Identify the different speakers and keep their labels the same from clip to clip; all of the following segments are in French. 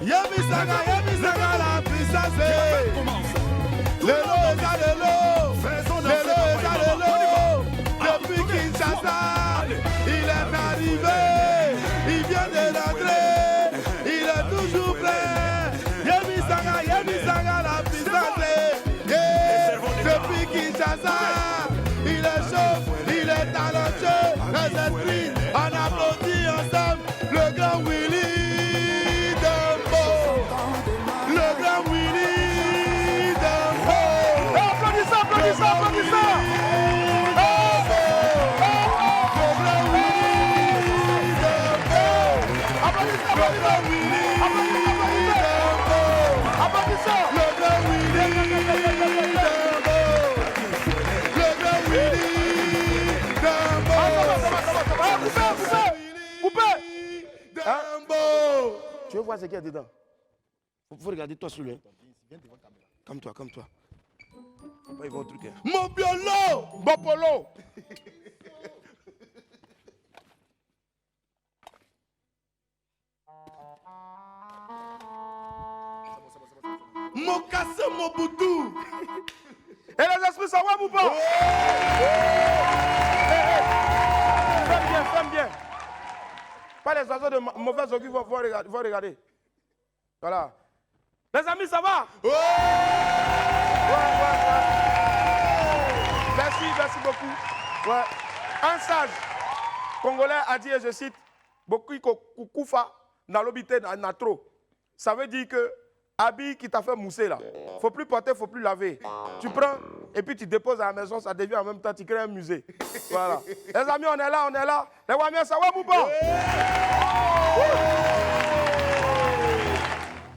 Speaker 1: Yemisaga la puissance. Lelo eza lelo. Lelo eza lelo. Depuis Kinshasa, il est arrivé. Il vient de rentrer. Il est toujours prêt. Yemisaga la puissance. Depuis Kinshasa, il est chaud, il est talentueux. Les esprits, on applaudit ensemble le grand Willy Dembo. Le grand Willy Dembo. Applaudissez, applaudissez, applaudissez. Le grand Willy Dembo. Applaudissez, applaudissez. Le grand Willy Dembo. Coupez! Hein? Tu veux voir ce qu'il y a dedans? Il faut regarder toi sur lui. Calme-toi, calme-toi. Ils vont truquer. Mon biolo! Mon polo! Mon casse, mon boudou! Et les esprits, ça va ou pas? Ferme bien. Pas les oiseaux de mauvais augure vont regarder. Voilà. Les amis, ça va? Ouais. Merci beaucoup. Ouais. Un sage congolais a dit, et je cite, beaucoup koufa dans l'obité n'a trop. Ça veut dire que habit qui t'a fait mousser là, faut plus porter, faut plus laver. Tu prends et puis tu déposes à la maison, ça devient en même temps, tu crées un musée. Voilà. Les amis, on est là. Les Wamiens, ça va ou pas?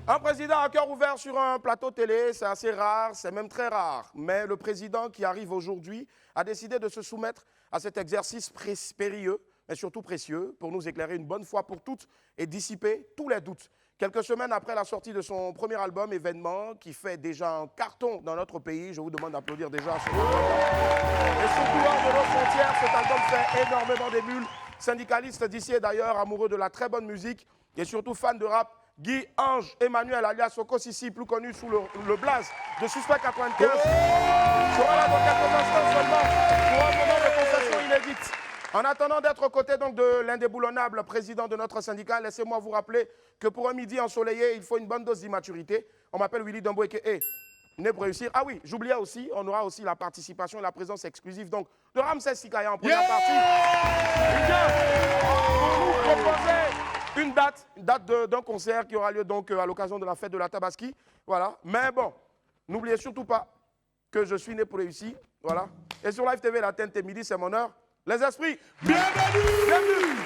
Speaker 1: Un président à cœur ouvert sur un plateau télé, c'est assez rare, c'est même très rare. Mais le président qui arrive aujourd'hui a décidé de se soumettre à cet exercice périlleux, mais surtout précieux, pour nous éclairer une bonne fois pour toutes et dissiper tous les doutes. Quelques semaines après la sortie de son premier album, Événement, qui fait déjà un carton dans notre pays, je vous demande d'applaudir déjà ce album. Et surtout hors de nos frontières, cet album fait énormément d'émules. Syndicaliste d'ici et d'ailleurs, amoureux de la très bonne musique et surtout fan de rap, Guy Ange Emmanuel alias Soko Sissi, plus connu sous le blaze de Suspect 95, sera là dans quelques instants seulement pour un moment de concession inédite. En attendant d'être aux côtés donc de l'indéboulonnable président de notre syndicat, laissez-moi vous rappeler que pour un midi ensoleillé, il faut une bonne dose d'immaturité. On m'appelle Willy Dembo et né pour réussir. Ah oui, j'oubliais aussi, on aura aussi la participation et la présence exclusive donc de Ramsès Sikaya en première partie. Il vient pour nous proposer une date d'un concert qui aura lieu donc à l'occasion de la fête de la Tabaski. Voilà. Mais bon, n'oubliez surtout pas que je suis né pour réussir. Voilà. Et sur Live TV, la TNT midi, c'est mon heure. Les esprits, bienvenue! Bienvenue!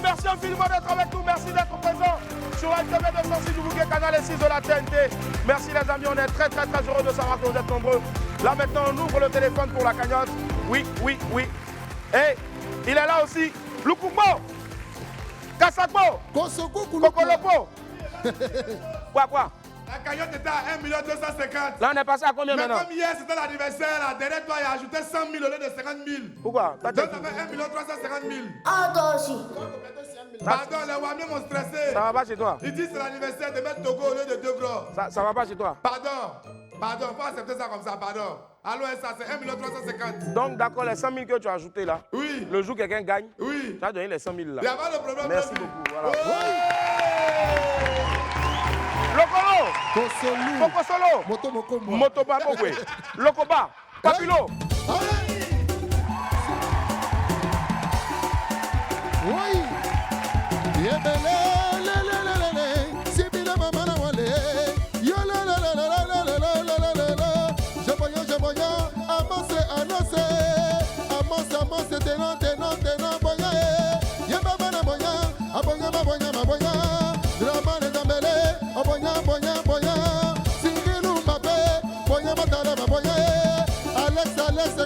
Speaker 1: Merci infiniment d'être avec nous, merci d'être présent sur la TV 206 du Bouquet, canal et 6 de la TNT. Merci les amis, on est très heureux de savoir que vous êtes nombreux. Là maintenant, on ouvre le téléphone pour la cagnotte. Oui. Et il est là aussi, Lukumbo, Kasako, Kokolopo. Quoi?
Speaker 2: La cagnotte était à 1 250 000.
Speaker 1: Là, on est passé à combien maintenant?
Speaker 2: Mais comme hier, c'était l'anniversaire, derrière toi, il a ajouté 100 000 au lieu de 50 000.
Speaker 1: Pourquoi?
Speaker 2: Donc, ça fait 1 350 000.
Speaker 3: Ah, toi aussi.
Speaker 2: Pardon, les Wamiens m'ont stressé.
Speaker 1: Ça va pas chez toi?
Speaker 2: Ils disent que c'est l'anniversaire de mettre Togo au lieu de 2 gros.
Speaker 1: Ça va pas chez toi?
Speaker 2: Pardon, faut accepter ça comme ça, pardon. Allô, ça, c'est 1 350 000.
Speaker 1: Donc, d'accord, les 100 000 que tu as ajoutés là,
Speaker 2: oui.
Speaker 1: Le jour que quelqu'un gagne,
Speaker 2: oui.
Speaker 1: Tu as donné les 100 000 là.
Speaker 2: Il n'y a pas de problème.
Speaker 1: Merci beaucoup. Voilà.
Speaker 2: Oui.
Speaker 1: Lokolo, Kokosolo, Motoba Bogwe, Lokoba, Papilo.
Speaker 4: Oui.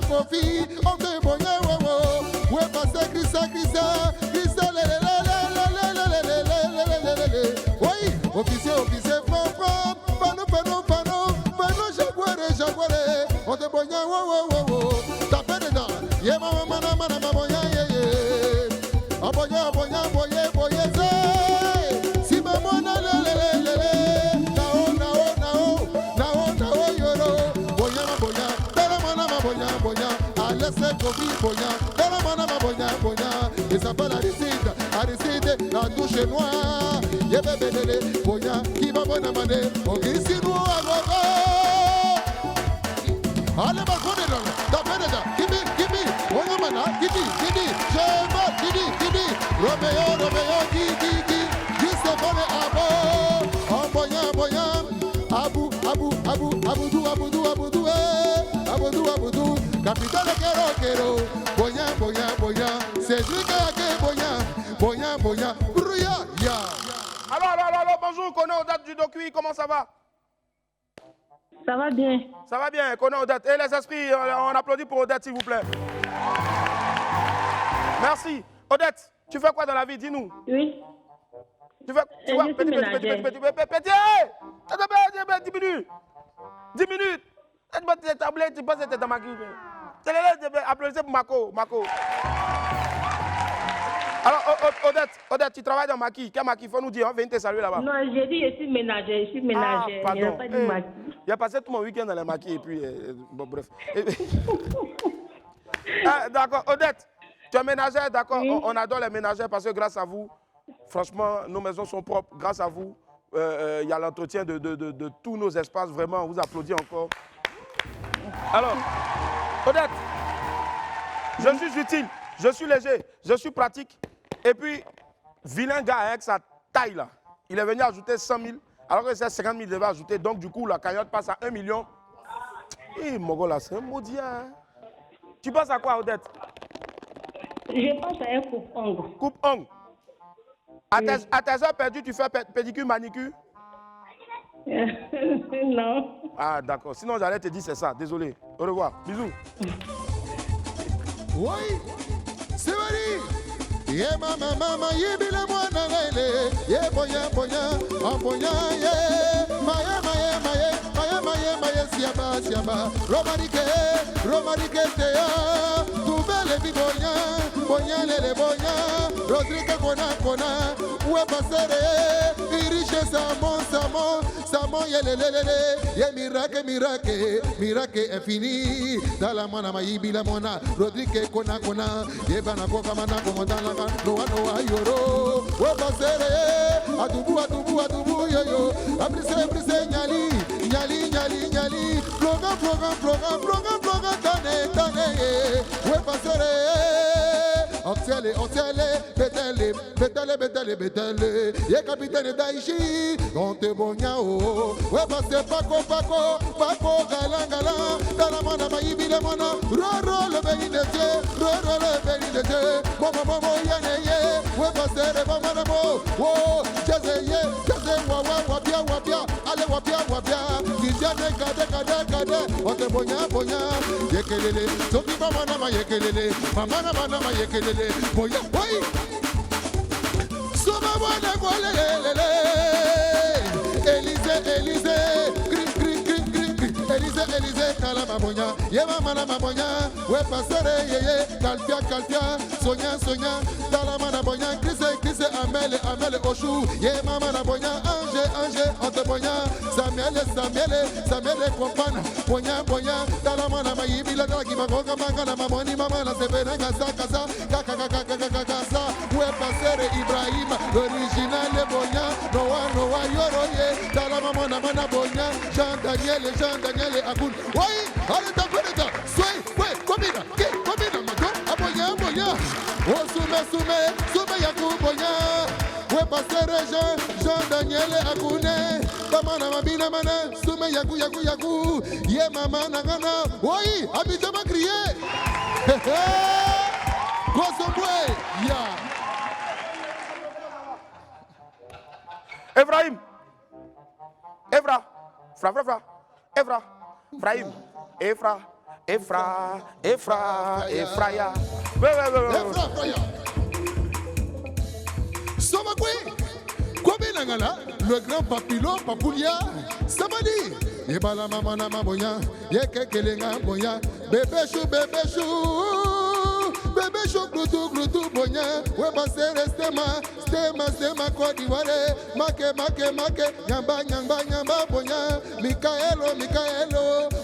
Speaker 4: Kofi, on te boya wo, we passe Christa, oui, officier, maman ma bonya bonya. Il s'appelle Aristide, la touche noire. Yé bébé délé, bonya, qui va bonne amane. On ici nous à gogo. Allez ma bonne dame, d'abord, Kimi, bonya mana, Kidi, Chema, Kidi, Romeo, qui se bonne abo. Oh bonya, Aboudou, capitaine Kero, bonya, c'est lui qui a bonya, brouilla, ya.
Speaker 1: Alors, bonjour, Koné Odette du Dokui, comment ça va?
Speaker 3: Ça va bien.
Speaker 1: Ça va bien, Koné Odette. Et les esprits, on applaudit pour Odette, s'il vous plaît. Merci. Odette, tu fais quoi dans la vie? Dis-nous.
Speaker 3: Oui.
Speaker 1: Tu fais
Speaker 3: Je suis ménagère.
Speaker 1: Petit, 10 minutes. Tu penses que tu es dans ma gueule. Applaudissez pour Mako. Alors, Odette, tu travailles dans Maki. Quel Maki? Il faut nous dire, viens te saluer là-bas.
Speaker 3: Non, j'ai dit je suis ménagère.
Speaker 1: Ah, pardon.
Speaker 3: Je n'ai pas dit Maki.
Speaker 1: Il a passé tout mon week-end dans les Maki et puis, bon, bref. D'accord, Odette, tu es ménagère, d'accord.
Speaker 3: Oui.
Speaker 1: On adore les ménagères parce que grâce à vous, franchement, nos maisons sont propres. Grâce à vous, il y a l'entretien de tous nos espaces. Vraiment, on vous applaudit encore. Alors, Odette, je suis utile, je suis léger, je suis pratique. Et puis, vilain gars avec sa taille là, il est venu ajouter 100 000, alors que c'est 50 000 devait ajouter. Donc, du coup, la cagnotte passe à 1 million. Et mon gars là, c'est un maudit. Hein? Tu penses à quoi, Odette?
Speaker 3: Je pense à un coupe-ongle.
Speaker 1: Coupe-ongle. À
Speaker 3: Oui.
Speaker 1: tes heures perdues, tu fais pédicure, manicure?
Speaker 3: Non.
Speaker 1: Ah, d'accord. Sinon, j'allais te dire c'est ça. Désolé. Au revoir. Bisous.
Speaker 4: Oui, c'est vrai. Yé mama, yé bile mwana lele. Yé bonya, bonya, yé. Maya, siaba. Romarike, teya. Tubele bi bonya, lele bonya. Rodrigue kona. Oué pasere. Iriche Samon, yé miracle infini. Dans la mona maïbi la mona. Rodrigue kona. Yé bana koka mana komodala. Noa yoro. Oué pasere. Adubu, yo. Abrise, nyali. Floga, tane. Oué pasere. Octele, betele. Yé capitaine Daichi, on te bonyao. Ouais, passe Paco, galan. Dans la mana, maïbi le mana. Roro, le béni de Dieu. Momo, yane. Ouais, passe le mamanamo. Oh, jaze, wapia. Allez, wapia. Didiane, kade. On te bonya. Yekelele. Soki mamana, yekelele. Mamana, yekelele. Boya, boy. Soma wana gwalelele. Elise. Elise, kala mabonya. Yema mana mabonya. We pasere yeye. Kalpia. Sonya. Dala mana bonya. Krise, amele, oshu. Yema mana bonya. Ange, ante bonya. Samuel, kompana. Bonya. Dala mana mayibi la dala kimagoga mangana mamoni mamana sebena kasa. Kaka. We pasere Ibrahim. Original bonya. Noa yoroye. Dala mana bonya. Jean Daniel Akun. Oui, allez ta. Soy, combina, mato. Abonya. Oh, soume Yakou bonya. We pasere Jean Daniel Akune. Tamana mabina mana. Soume Yakou. Ye mama nangana. Oui, habite ma crier. Kosomwe, ya.
Speaker 1: Ephraim. Fra. Ephraim. Efraya.
Speaker 4: Efraya. Somakwe. Kobenangala, le grand papillon, papoulia. Samadi. Yebala mamana maboya. Yekekelenga boya. Bébé chou, gloutou, bonya. Weba sere stema, Côte d'Ivoire. Make, nyamba, bonya. Mikaelo,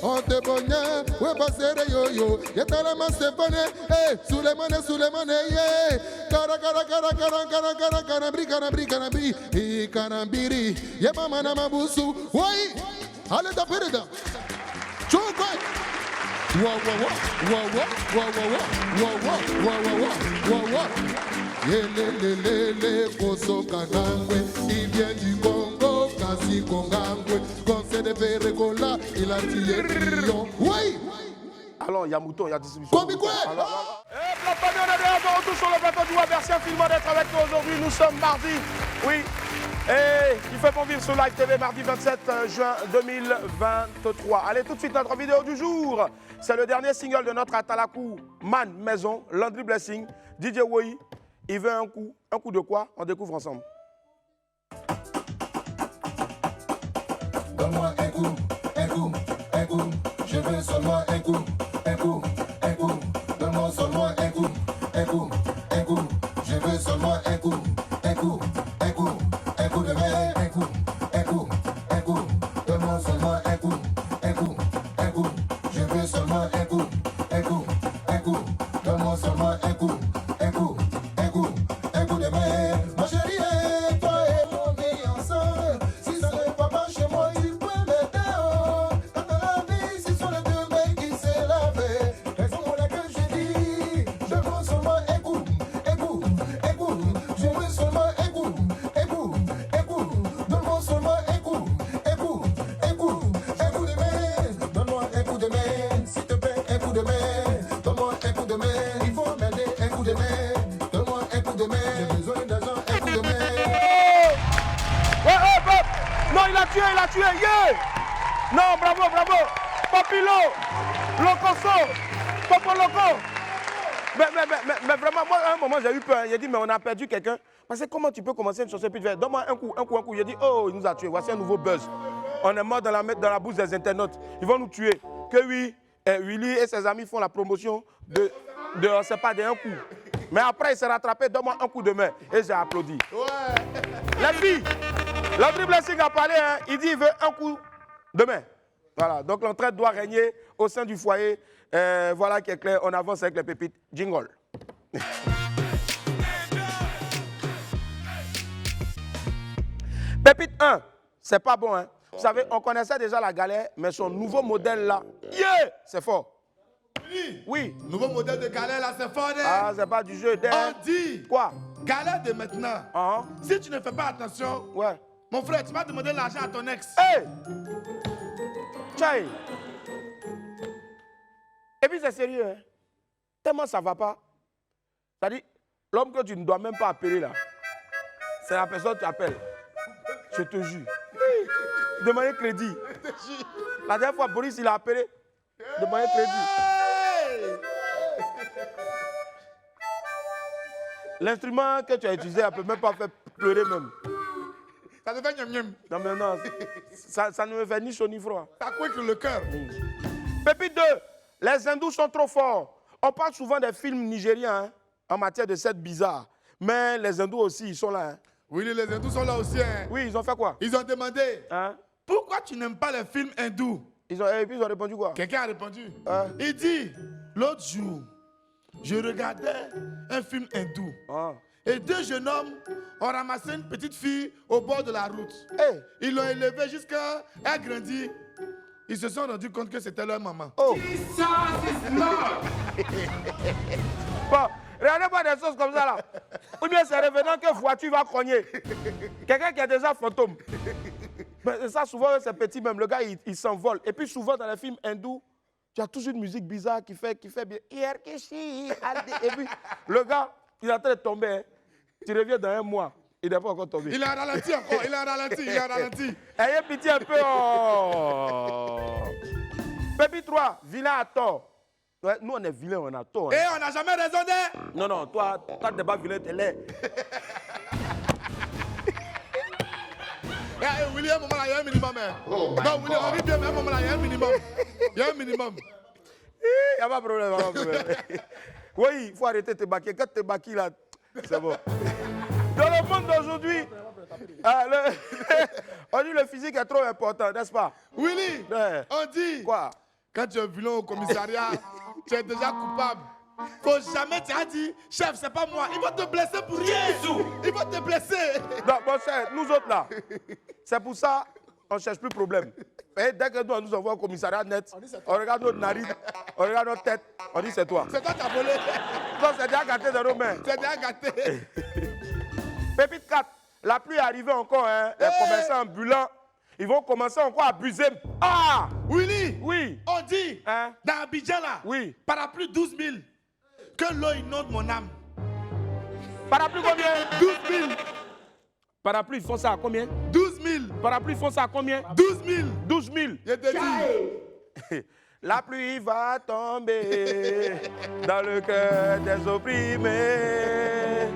Speaker 4: on te bonya. we pasere yo yo. Yetala Stefane, eh, Sulemane, yeah. Kara, kanabri, eh, kanabiri. Ye mama na mabusu, why? Allez taper dedans. Choukoy. Wow. Yelelelele koso kagangwe, il vient du Congo, kasi kongangwe, conseil de Ferregola, il a tué Lyon. Oui.
Speaker 1: Alors, il y a mouton, il y a distribution.
Speaker 4: Comme quoi?
Speaker 1: Et la famille, on est de retour sur le plateau du Web. Merci infiniment d'être avec nous aujourd'hui. Nous sommes mardi. Oui. Et il fait bon vivre sur Live TV mardi 27 juin 2023. Allez, tout de suite, notre vidéo du jour. C'est le dernier single de notre Atalakou Man Maison, Landry Blessing, DJ Woi. Il veut un coup. Un coup de quoi? On découvre ensemble.
Speaker 4: Donne-moi un coup. Je veux seulement un coup. Donne-moi seulement un coup. Je veux seulement un coup. Un coup de mer. Un coup. Donne-moi seulement un coup. Je veux seulement un coup. Donne-moi seulement un coup. Un coup de mer. Ma chérie, toi et moi, on est ensemble. Si ça n'est pas par chez moi, il peut m'aider. Dans la vie, ce sont les deux mecs qui s'est lavé. Raison pour laquelle j'ai dit, je veux seulement un coup. Je veux seulement un coup. Donne-moi seulement un coup. Un coup de mer. Donne-moi un coup de mer. S'il te plaît, un coup de mer. Donne-moi un coup de mer. Il faut m'aider, un coup de mer. Donne-moi un coup de mer. J'ai besoin d'argent, un coup de mer.
Speaker 1: Ouais, non, il a tué, yeah! Non, bravo! Papilo! Locoso! Popo Loco! Mais vraiment, moi, à un moment, j'ai eu peur. J'ai dit, mais on a perdu quelqu'un. Parce que comment tu peux commencer une chanson et puis tu fais, donne-moi un coup. J'ai dit, oh, il nous a tués. Voici un nouveau buzz. On est mort dans la bouche des internautes. Ils vont nous tuer. Que oui, Willy et ses amis font la promotion de c'est pas d'un coup. Mais après, il s'est rattrapé, donne-moi un coup de main. Et j'ai applaudi. Ouais. La fille, Landry Blessing a parlé, hein, il dit il veut un coup de main. Voilà, donc l'entraide doit régner au sein du foyer. Voilà qui est clair, on avance avec les pépites. Jingle. Pépite 1, c'est pas bon, hein. Vous savez, on connaissait déjà la galère, mais son nouveau modèle là, yeah, c'est fort. Oui.
Speaker 2: Nouveau modèle de galère là, c'est fort.
Speaker 1: Ah, c'est pas du jeu.
Speaker 2: On dit.
Speaker 1: Quoi?
Speaker 2: Galère de maintenant. Si tu ne fais pas attention,
Speaker 1: ouais.
Speaker 2: Mon frère, tu vas demander l'argent à ton ex.
Speaker 1: Hey! Tchaï! Et puis c'est sérieux, hein? Tellement ça va pas. C'est-à-dire, l'homme que tu ne dois même pas appeler là, c'est la personne que tu appelles. Je te jure. Demander crédit. La dernière fois, Boris, il a appelé. Demander crédit. L'instrument que tu as utilisé, elle ne peut même pas faire pleurer même.
Speaker 2: Ça te fait miam.
Speaker 1: Non, mais non, ça ne me fait ni chaud ni froid.
Speaker 2: Ça couille le cœur.
Speaker 1: Pépite 2, les hindous sont trop forts. On parle souvent des films nigériens hein, en matière de sectes bizarres. Mais les hindous aussi, ils sont là. Hein.
Speaker 2: Oui, les hindous sont là aussi. Hein.
Speaker 1: Oui, ils ont fait quoi?
Speaker 2: Ils ont demandé,
Speaker 1: hein?
Speaker 2: Pourquoi tu n'aimes pas les films hindous?
Speaker 1: Et puis ils ont répondu quoi?
Speaker 2: Quelqu'un a répondu.
Speaker 1: Hein?
Speaker 2: Il dit, l'autre jour, je regardais un film hindou. Et deux jeunes hommes ont ramassé une petite fille au bord de la route.
Speaker 1: Hey.
Speaker 2: Ils l'ont élevée jusqu'à elle grandit. Ils se sont rendus compte que c'était leur maman.
Speaker 1: Oh! Bon, regardez pas des choses comme ça là. Ou bien c'est revenant que voiture va cogner. Quelqu'un qui a déjà fantôme. Mais ça, souvent, c'est petit même. Le gars, il s'envole. Et puis souvent, dans les films hindous, tu as toujours une musique bizarre qui fait bien. Et puis, le gars, il est en train de tomber. Hein. Tu reviens dans un mois, il n'est pas encore tombé.
Speaker 2: Il a ralenti encore, il a ralenti.
Speaker 1: Ayez pitié un peu. Oh. Pépi 3, vilain à tort. Ouais, nous, on est vilain, on a tort.
Speaker 2: Hein. Et on n'a jamais raisonné.
Speaker 1: Non, toi, tu n'es pas vilain, tu es laid.
Speaker 2: William, il y a un minimum. Non, William, on rit bien, mais il y a un minimum. Il y a un minimum.
Speaker 1: Il n'y a pas de problème. Oui, il faut arrêter de te baquer. Quand tu te baquilles là, c'est bon. Dans le monde d'aujourd'hui, on dit le physique est trop important, n'est-ce pas?
Speaker 2: Willy, on dit
Speaker 1: quoi?
Speaker 2: quand tu es venu au commissariat, tu es déjà coupable. Faut jamais, tu as dit, chef, c'est pas moi. Ils vont te blesser pour rien. Ils vont te blesser.
Speaker 1: Non, mon cher, nous autres là, c'est pour ça on ne cherche plus de problème. Et dès que nous, on nous envoie au commissariat net, on regarde notre narine, on regarde notre tête, on dit c'est toi.
Speaker 2: C'est toi qui as volé.
Speaker 1: Donc c'est déjà gâté dans nos mains.
Speaker 2: C'est déjà gâté.
Speaker 1: Pépite 4, la pluie est arrivée encore, hein. Les commerçants ambulants, ils vont commencer encore à abuser. Ah!
Speaker 2: Willy,
Speaker 1: Oui.
Speaker 2: on dit,
Speaker 1: Hein?
Speaker 2: dans Abidjan là,
Speaker 1: Oui.
Speaker 2: parapluie 12 000, que l'eau inonde mon âme.
Speaker 1: Parapluie combien?
Speaker 2: 12 000.
Speaker 1: Parapluie, ils font ça à combien?
Speaker 2: 12 000.
Speaker 1: Parapluie, ils font ça à combien?
Speaker 2: 12 000.
Speaker 1: 12 000.
Speaker 2: Je te dis.
Speaker 1: La pluie va tomber dans le cœur des opprimés.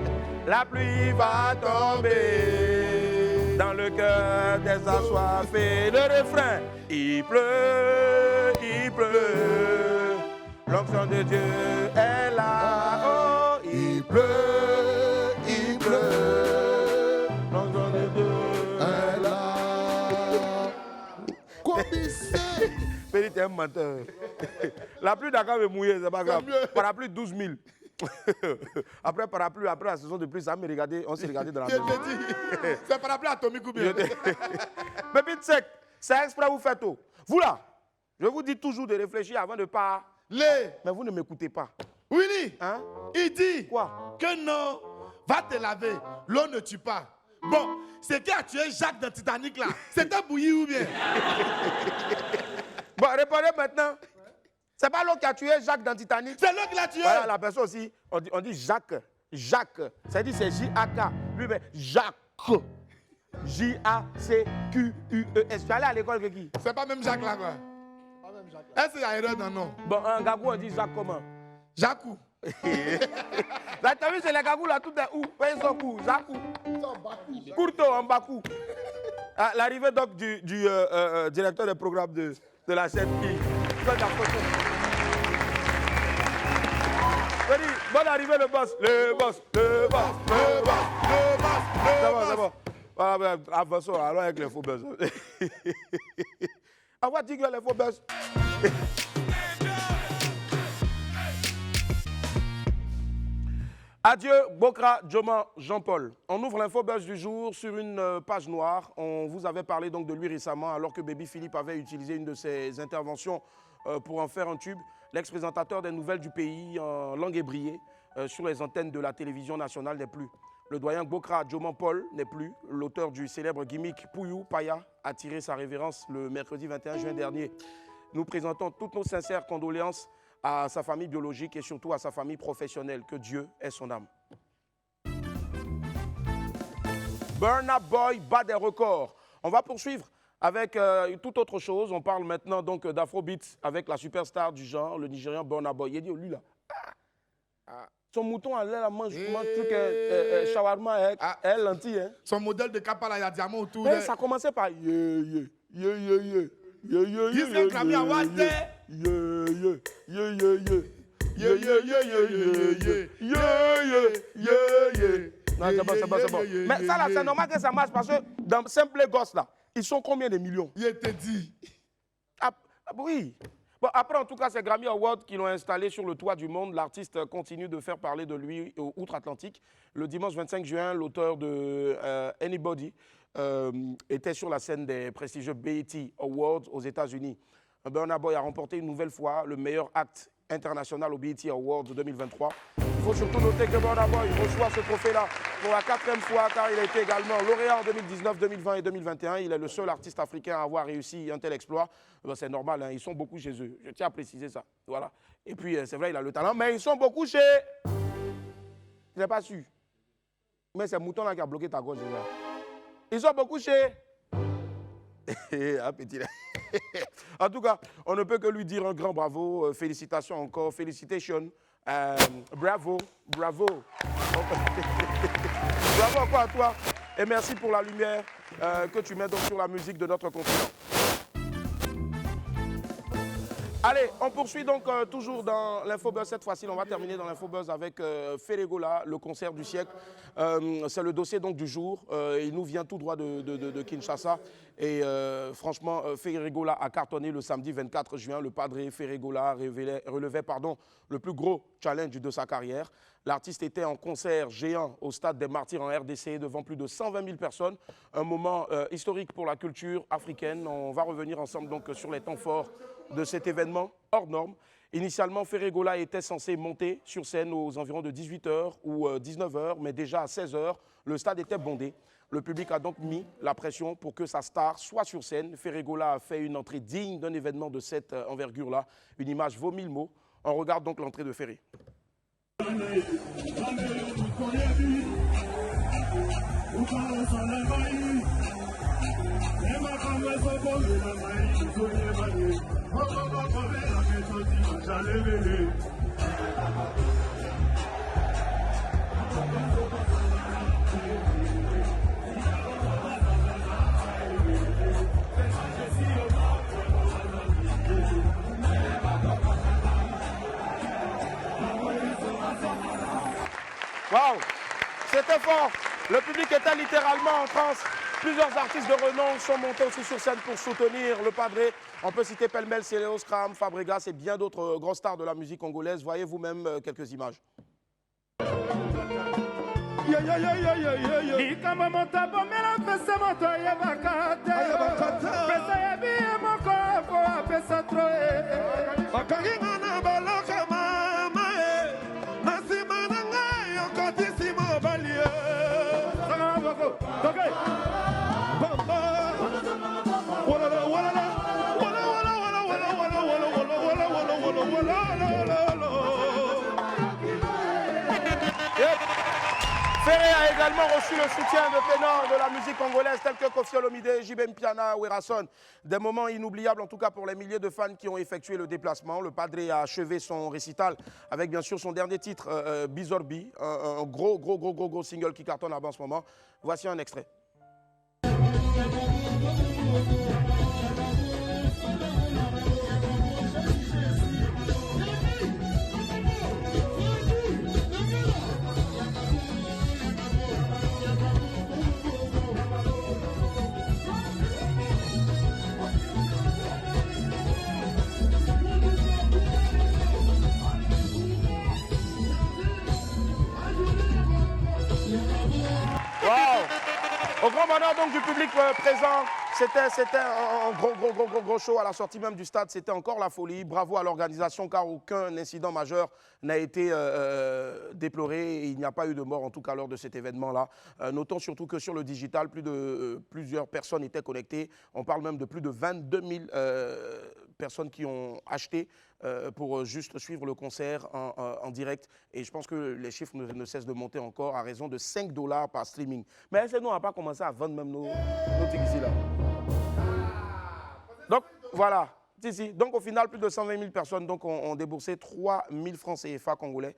Speaker 1: La pluie va tomber dans le cœur des assoiffés. Le refrain, il pleut, il pleut. L'onction de Dieu est là. Oh, il pleut, il pleut. L'onction de Dieu est là. Périt est un menteur. La pluie d'accord est mouillée, c'est pas grave.
Speaker 2: mieux.
Speaker 1: Parapluie 12 000. Après parapluie, après la saison de pluie, ça me regardé, on s'est regardé dans la
Speaker 2: Je
Speaker 1: maison.
Speaker 2: te dis. C'est parapluie atomique ou bien?
Speaker 1: Pépite sec, c'est exprès vous faites tout. Vous là, je vous dis toujours de réfléchir avant de pas.
Speaker 2: Les.
Speaker 1: Mais vous ne m'écoutez pas.
Speaker 2: Willy,
Speaker 1: Hein?
Speaker 2: il dit
Speaker 1: Quoi?
Speaker 2: que non, va te laver, l'eau ne tue pas. Bon, c'est qui a tué Jacques dans Titanic là? C'était bouilli ou bien?
Speaker 1: Bon, répondez maintenant. C'est pas l'eau qui a tué Jacques dans Titanic.
Speaker 2: C'est l'eau qui l'a tué.
Speaker 1: Voilà, la personne aussi, on dit Jacques. Jacques. Ça dit c'est J-A-K. Lui, mais Jacques. J-A-C-Q-U-E-S. Tu es allé à l'école avec qui?
Speaker 2: C'est pas même Jacques là quoi. Est-ce qu'il y a erreur dans le nom?
Speaker 1: Bon, un gagou, on dit Jacques comment?
Speaker 2: Jacou.
Speaker 1: Là, tu as vu, c'est les gagous là, tout est où? Ils sont où? Jacou. Courto, en Bakou. Ah, l'arrivée donc du directeur des programmes de la chaîne qui. Bonne arrivée, le boss. Le boss, le boss, le boss, le boss, le boss. C'est bon. Voilà, avançons, allons avec les faux buzz. On va dire que les faux buzz. Adieu, Bokra, Djoma, Jean-Paul. On ouvre l'info buzz du jour sur une page noire. On vous avait parlé donc de lui récemment, alors que Baby Philippe avait utilisé une de ses interventions pour en faire un tube. L'ex-présentateur des nouvelles du pays en langue ébriée sur les antennes de la télévision nationale n'est plus. Le doyen Bokra Djoma Paul n'est plus. L'auteur du célèbre gimmick Pouyou Paya a tiré sa révérence le mercredi 21 juin dernier. Nous présentons toutes nos sincères condoléances à sa famille biologique et surtout à sa famille professionnelle. Que Dieu ait son âme. Burna Boy bat des records. On va poursuivre avec toute autre chose. On parle maintenant donc d'Afrobeat avec la superstar du genre, le Nigérian Burna Boy. Il dit, lui là, son mouton a l'air à manger truc shawarma, lentilles. Hein.
Speaker 2: Son modèle de capa là, il y a diamant autour.
Speaker 1: Mais ça commençait par
Speaker 2: Grammy Awards,
Speaker 1: Non, c'est bon. Mais ça là, c'est normal que ça marche parce que dans Simple Ghost là, ils sont combien de millions?
Speaker 2: Il te dit.
Speaker 1: Oui. Bon, après, en tout cas, c'est Grammy Awards qui l'ont installé sur le toit du monde. L'artiste continue de faire parler de lui outre-Atlantique. Le dimanche 25 juin, l'auteur de Anybody était sur la scène des prestigieux BET Awards aux États-Unis. Burna Boy a remporté une nouvelle fois le meilleur acte international au BET Awards 2023. Il faut surtout noter que Burna Boy reçoit ce trophée-là pour la 4e fois car il a été également lauréat en 2019, 2020 et 2021. Il est le seul artiste africain à avoir réussi un tel exploit. Ben, c'est normal, hein, ils sont beaucoup chez eux. Je tiens à préciser ça. Voilà. Et puis, c'est vrai, il a le talent, mais ils sont beaucoup chez... Je n'ai pas su. Mais c'est Mouton-là qui a bloqué ta gorge. Là. Ils sont beaucoup chez... Ah, petit là. En tout cas, on ne peut que lui dire un grand bravo. Félicitations encore. Félicitations. Bravo. Bravo encore à toi. Et merci pour la lumière que tu mets donc sur la musique de notre continent. Allez, on poursuit donc toujours dans l'Infobuzz. Cette fois-ci, on va terminer dans l'Infobuzz avec Feregola, le concert du siècle. C'est le dossier donc du jour. Il nous vient tout droit de Kinshasa. Et franchement, Ferregola a cartonné le samedi 24 juin. Le padre Ferregola relevait le plus gros challenge de sa carrière. L'artiste était en concert géant au Stade des Martyrs en RDC devant plus de 120 000 personnes. Un moment historique pour la culture africaine. On va revenir ensemble donc sur les temps forts de cet événement hors norme. Initialement, Ferregola était censé monter sur scène aux environs de 18h ou 19h, mais déjà à 16h, le stade était bondé. Le public a donc mis la pression pour que sa star soit sur scène. Ferregola a fait une entrée digne d'un événement de cette envergure-là. Une image vaut 1000 mots. On regarde donc l'entrée de Ferré. Waouh, c'était fort. Le public était littéralement en transe. Plusieurs artistes de renom sont montés aussi sur scène pour soutenir le padré. On peut citer pêle-mêle Céléo, Scram, Fabregas et bien d'autres grands stars de la musique congolaise. Voyez vous-même quelques images. Ferré a également reçu le soutien de ténors de la musique congolaise tels que Koffi Olomide, JB Mpiana ou Erason. Des moments inoubliables en tout cas pour les milliers de fans qui ont effectué le déplacement. Le padré a achevé son récital avec bien sûr son dernier titre, Bizorbi, un gros single qui cartonne en ce moment. Voici un extrait. Au grand bonheur donc du public présent, c'était un gros show à la sortie même du stade. C'était encore la folie. Bravo à l'organisation car aucun incident majeur n'a été déploré. Et il n'y a pas eu de mort en tout cas lors de cet événement-là. Notons surtout que sur le digital, plusieurs personnes étaient connectées. On parle même de plus de 22 000 personnes qui ont acheté pour juste suivre le concert en direct. Et je pense que les chiffres ne cessent de monter encore à raison de $5 par streaming. Mais nous, on n'a pas commencé à vendre même nos tickets ici là. Donc, voilà. Donc, au final, plus de 120 000 personnes donc, ont déboursé 3 000 francs CFA congolais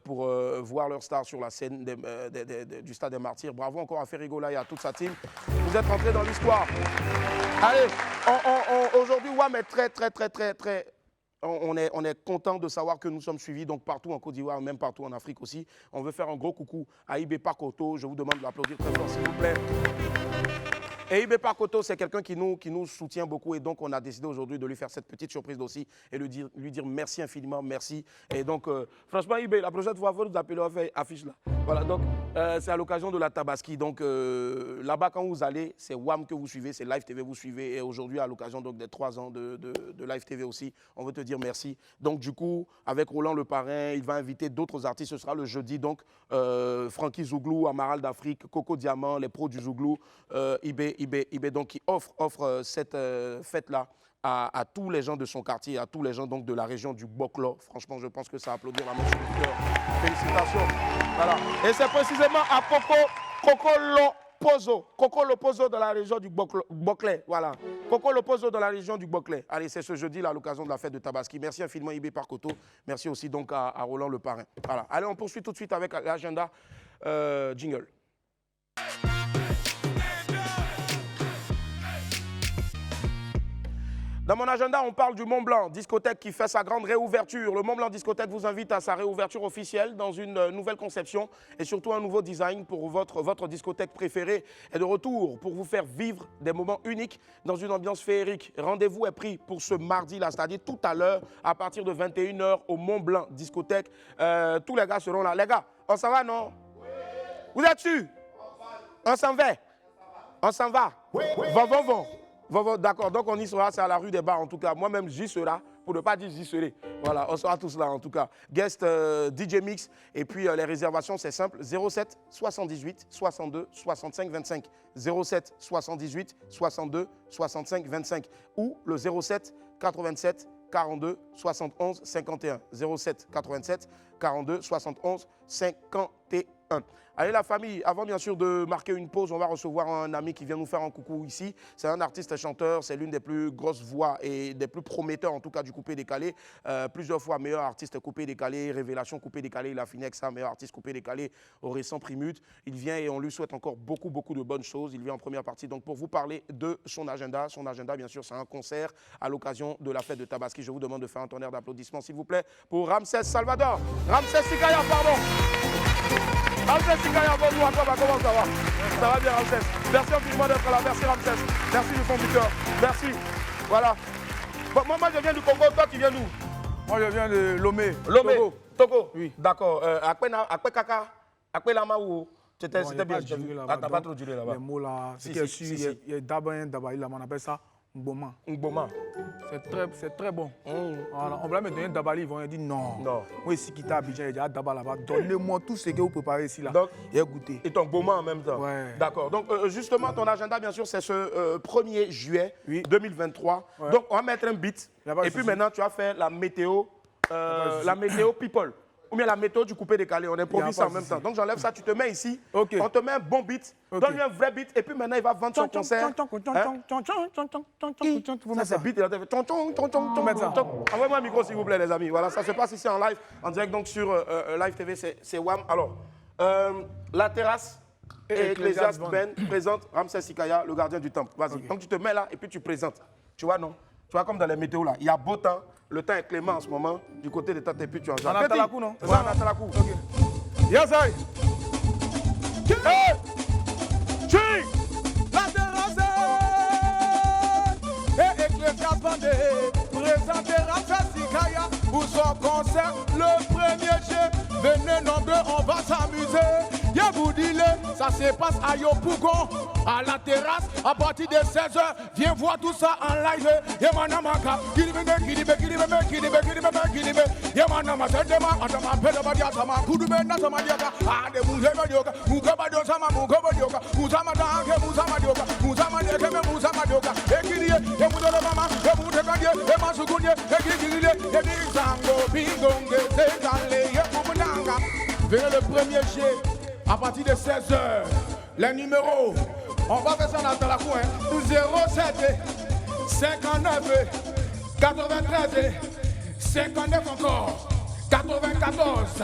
Speaker 1: pour voir leur star sur la scène du Stade des Martyrs. Bravo encore à Ferregola et à toute sa team. Vous êtes rentrés dans l'histoire. Allez, aujourd'hui, WAM est très... On est content de savoir que nous sommes suivis donc partout en Côte d'Ivoire, même partout en Afrique aussi. On veut faire un gros coucou à Ibé Pakoto. Je vous demande de l'applaudir très fort, s'il vous plaît. Et Ibé Pakoto, c'est quelqu'un qui nous soutient beaucoup et donc on a décidé aujourd'hui de lui faire cette petite surprise aussi et lui dire merci infiniment, merci. Et donc, franchement, Ibé, la prochaine fois, vous nous appelez, on fait affiche là. Voilà, donc c'est à l'occasion de la Tabaski. Donc là-bas, quand vous allez, c'est WAM que vous suivez, c'est Live TV vous suivez. Et aujourd'hui, à l'occasion des 3 ans de Live TV aussi, on veut te dire merci. Donc du coup, avec Roland le parrain, il va inviter d'autres artistes. Ce sera le jeudi, donc Frankie Zouglou, Amaral d'Afrique, Coco Diamant, les pros du Zouglou, Ibé, donc qui offre cette fête-là à tous les gens de son quartier, à tous les gens donc de la région du Boklo. Franchement, je pense que ça applaudir la main sur le cœur. Félicitations. Voilà. Et c'est précisément à Coco Lopozo de la région du Boclé. Voilà. Coco Lopozo de la région du Boclé. Allez, c'est ce jeudi là, à l'occasion de la fête de Tabaski. Merci infiniment Ibé Pakoto. Merci aussi donc à Roland le parrain. Voilà. Allez, on poursuit tout de suite avec l'agenda jingle. Dans mon agenda, on parle du Mont Blanc, discothèque qui fait sa grande réouverture. Le Mont Blanc Discothèque vous invite à sa réouverture officielle dans une nouvelle conception et surtout un nouveau design pour votre discothèque préférée est de retour pour vous faire vivre des moments uniques dans une ambiance féerique. Rendez-vous est pris pour ce mardi-là, c'est-à-dire tout à l'heure à partir de 21 h au Mont Blanc Discothèque. Tous les gars seront là. Les gars, on s'en va, non? Oui. Vous êtes sûrs? On s'en va. On s'en va. D'accord, donc on y sera, c'est à la rue des Bars en tout cas. Moi-même, j'y serai, pour ne pas dire j'y serai. Voilà, on sera tous là en tout cas. Guest DJ Mix, et puis les réservations, c'est simple, 07 78 62 65 25. 07 78 62 65 25. Ou le 07 87 42 71 51. 07 87 42 71 51. Allez la famille, avant bien sûr de marquer une pause, on va recevoir un ami qui vient nous faire un coucou ici. C'est un artiste et chanteur, c'est l'une des plus grosses voix et des plus prometteurs en tout cas du coupé décalé. Plusieurs fois meilleur artiste coupé décalé, révélation coupé décalé, il a fini avec ça, meilleur artiste coupé décalé au récent Primute. Il vient et on lui souhaite encore beaucoup de bonnes choses. Il vient en première partie donc pour vous parler de son agenda. Son agenda bien sûr c'est un concert à l'occasion de la fête de Tabaski. Je vous demande de faire un tonnerre d'applaudissements s'il vous plaît pour Ramsès Salvador. Ramsès Sikaya, pardon. Ramsès Sikaya, bonjour à toi, comment ça va? Ça va bien Ramsès. Merci infiniment d'être là, merci Ramsès. Merci du fond du cœur, merci. Voilà. Bon, moi je viens du Congo, toi tu viens d'où?
Speaker 5: Moi je viens de Lomé.
Speaker 1: Lomé? Togo?
Speaker 5: Oui.
Speaker 1: D'accord. Après Kaka, après Lama ou? C'était bien.
Speaker 5: Ah,
Speaker 1: t'as pas trop duré là-bas?
Speaker 5: Les mots là, c'est qu'il y a Dabaï là, on appelle ça Mboma.
Speaker 1: Mboma.
Speaker 5: C'est très bon. Voilà. On va me donner Dabali, ils vont dire non. Moi ici qui t'as Abidjan, il y a Daba là-bas. Donnez-moi tout ce que vous préparez ici là. Donc, et goûter.
Speaker 1: Et ton Mboma en même temps.
Speaker 5: Ouais.
Speaker 1: D'accord. Donc justement, ton agenda, bien sûr, c'est ce 1er juillet 2023.
Speaker 5: Ouais.
Speaker 1: Donc on va mettre un beat. Et puis maintenant, tu vas faire la météo people. Ou bien la méthode du coupé décalé, on improvise ça en même temps. Donc j'enlève ça, tu te mets ici, on te met un bon beat, donne-lui un vrai beat, et puis maintenant il va vendre son concert. Ça c'est beat, il a fait envoyez-moi un micro s'il vous plaît les amis. Voilà, ça se passe ici en live, en direct donc sur Live TV, c'est WAM. Alors, la terrasse et Ecclesiast Ben présente Ramsès Sikaya, le gardien du temple. Vas-y, donc tu te mets là et puis tu présentes. Tu vois non? Tu vois comme dans les météos là, il y a beau temps. Le temps est clément en ce moment, du côté de Tante et puis tu en
Speaker 5: genre. Anatalakou, non?
Speaker 1: C'est ça, Anatalakou.
Speaker 5: Ok. Yes, I. Hey! La terrasse et Ecclesiast Bandé présente Ramsès Sikaya pour son concert le 1er juillet. Venez nombreux, on va s'amuser. Y'a vous dis-le, ça se passe à Yopougon, à la terrasse, à partir de 16 h. Viens voir tout ça en live. Yamanamaka, Kidibé, Yamanama, Sedema, Atama, Pedabadia, Sama, Kudube, Nasamadiaka, Ade Muzemadioka, Mukabadio Sama, Mukabadioka, Muzamadaka, Muzamadioka, Muzamadioka, Ekilie, Yamudama, Yamudekadia, Yamasukunia, Ekilie, Yamizango, Bingonge, Zezale, Yakumunanga. Venez le 1er juillet. À partir de 16 h, les numéros, on va faire ça dans la coin, 07 59 93 59 encore 94.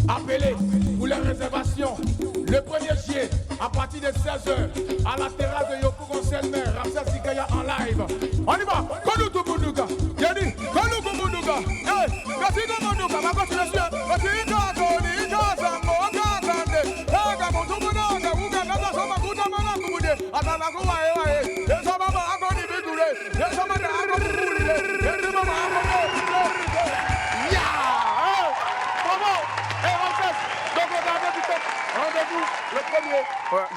Speaker 5: Appelez pour les réservations le 1er juillet à partir de 16 h à la terrasse de Yopougon Selmer, Ramsès Sikaya en live. On y va, Konutu Bunduka, Yedi, Konutu Bunduka, Kasigo Bunduka, ma continuation, Kasigo Bunduka, Sambo, Kakande, Kakamutu Bunduka, Ukanda, Sama Kutamana Kubude, Atanakuwa Ewae, Yesama Akoni Bikule, Yesama Akoni Bikule, Yesama Akoni Bikule.
Speaker 1: Rendez-vous le 1er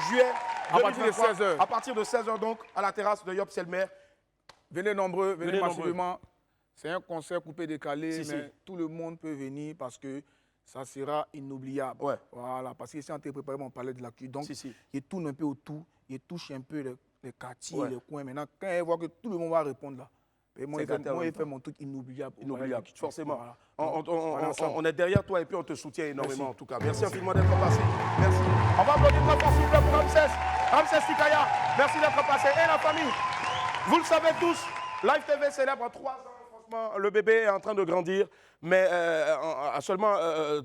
Speaker 1: juillet
Speaker 5: à partir de 16 h.
Speaker 1: À partir de 16 h donc, à la terrasse de Yop Selmer.
Speaker 5: Venez nombreux, venez massivement. C'est un concert coupé décalé, mais tout le monde peut venir parce que ça sera inoubliable. Ouais. Voilà, parce que si on était préparé, on parlait de la cuite. Donc, il tourne un peu autour, il touche un peu les quartiers, les coins. Maintenant, quand il voit que tout le monde va répondre là, et moi, il fait mon truc inoubliable.
Speaker 1: Inoubliable, forcément. Voilà. On est derrière toi et puis on te soutient énormément en tout cas. Merci infiniment d'être passé. Merci. On va applaudir très fort s'il vous plaît pour Ramsès Sikaya. Merci d'être passé. Et la famille, vous le savez tous, Live TV célèbre 3 ans. l'enfant, le bébé est en train de grandir, mais à seulement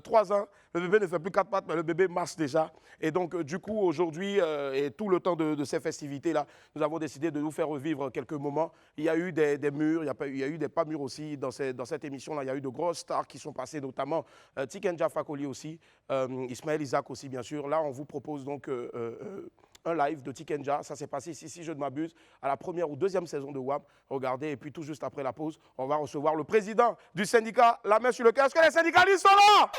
Speaker 1: 3 ans, le bébé ne fait plus 4 pattes, mais le bébé marche déjà. Et donc, du coup, aujourd'hui, et tout le temps de ces festivités-là, nous avons décidé de nous faire revivre quelques moments. Il y a eu des murs, il y a eu des pas mûrs aussi dans cette émission-là. Il y a eu de grosses stars qui sont passées, notamment Tikenja Fakoli aussi, Ismaël Isaac aussi, bien sûr. Là, on vous propose donc un live de Tikenja. Ça s'est passé ici, si je ne m'abuse, à la première ou deuxième saison de WAP. Regardez, et puis tout juste après la pause, on va recevoir le président du syndicat, la main sur le cœur. Est-ce que les syndicalistes sont là?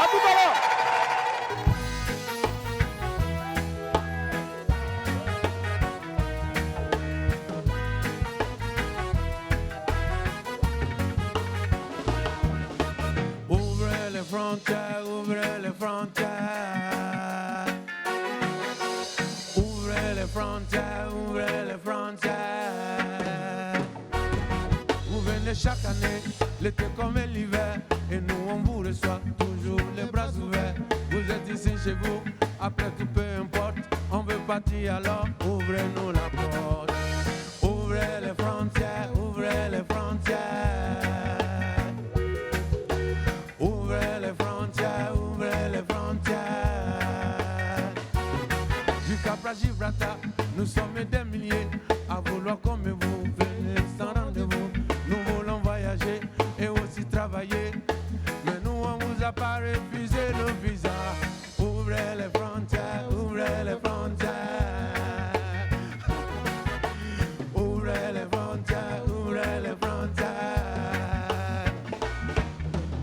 Speaker 1: À tout à l'heure.
Speaker 6: Ouvrez les frontières, ouvrez les frontières. Ouvrez les frontières, ouvrez les frontières. Vous venez chaque année, l'été comme l'hiver, et nous on vous reçoit toujours les bras ouverts. Vous êtes ici chez vous, après tout peu importe, on veut partir alors ouvrez-nous la porte. Ouvrez les frontières, ouvrez les frontières. Ouvrez les frontières, ouvrez les frontières. Du Cap à Gibraltar, nous sommes des milliers à vouloir comme vous, venez sans rendez-vous. Nous voulons voyager et aussi travailler, mais nous on vous a pas refusé le visa. Ouvrez les frontières, ouvrez les frontières. Ouvrez les frontières, ouvrez les frontières.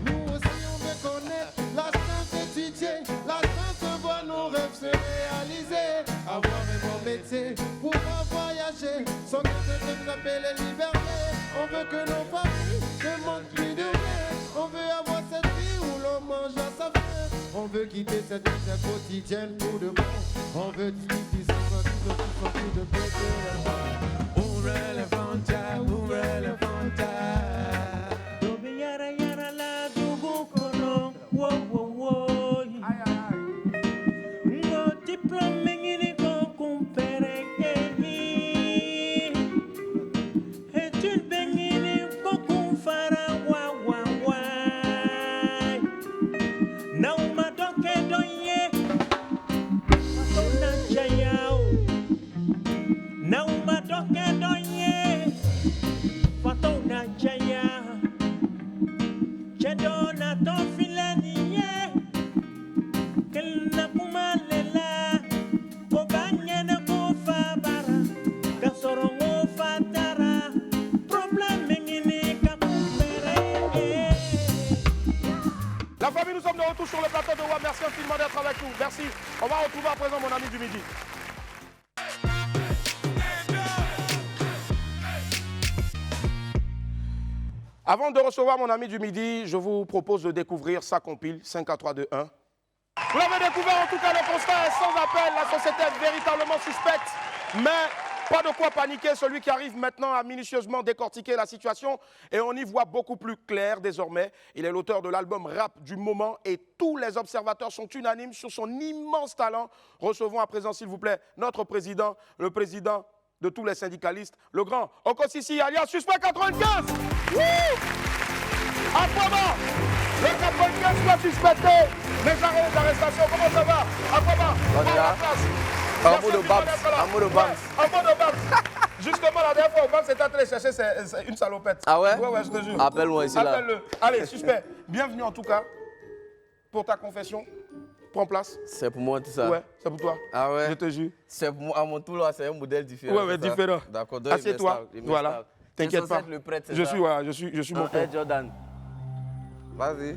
Speaker 4: Nous aussi on veut connaître la chance d'étudier, la chance de voir nos rêves se réaliser, avoir un bon métier, pouvoir voyager, sans que de nous appeler liberté. On veut que nos familles ne manquent plus de rien. On veut avoir cette vie où l'on mange à sa faim. On veut quitter cette vie quotidienne pour de bon. On veut quitter tout de bête.
Speaker 6: Ouvrez les frontières, ouvrez les frontières.
Speaker 1: La famille, nous sommes de retour sur le plateau de WAP. Merci infiniment d'être avec nous. Merci. On va retrouver à présent mon ami du midi. Avant de recevoir mon ami du midi, je vous propose de découvrir sa compile 5 4 3 2 1. Vous l'avez découvert, en tout cas, le constat est sans appel. La société est véritablement suspecte, mais pas de quoi paniquer. Celui qui arrive maintenant à minutieusement décortiquer la situation et on y voit beaucoup plus clair désormais. Il est l'auteur de l'album rap du moment et tous les observateurs sont unanimes sur son immense talent. Recevons à présent, s'il vous plaît, notre président, le président de tous les syndicalistes, le grand Okosisi, alias Suspect 95. Oui. Aquaman, le 95 soit suspecté. Les arrestations, comment ça va? Aquaman, prends la place.
Speaker 7: En mode Babs.
Speaker 1: Justement, la dernière fois, au banc, c'était en train de chercher une salopette.
Speaker 7: Ah ouais?
Speaker 1: Ouais, je te jure.
Speaker 7: Appelle-moi ici là.
Speaker 1: Appelle-le. Allez, Suspect, bienvenue en tout cas pour ta confession. Prends place.
Speaker 7: C'est pour moi tout ça?
Speaker 1: Ouais, c'est pour toi.
Speaker 7: Ah ouais?
Speaker 1: Je te jure.
Speaker 7: C'est pour moi, à mon tour là, c'est un modèle différent.
Speaker 1: Ouais, différent.
Speaker 7: D'accord.
Speaker 1: Assieds-toi. Voilà. T'inquiète pas. Je suis mon père.
Speaker 7: Jordan. Vas-y.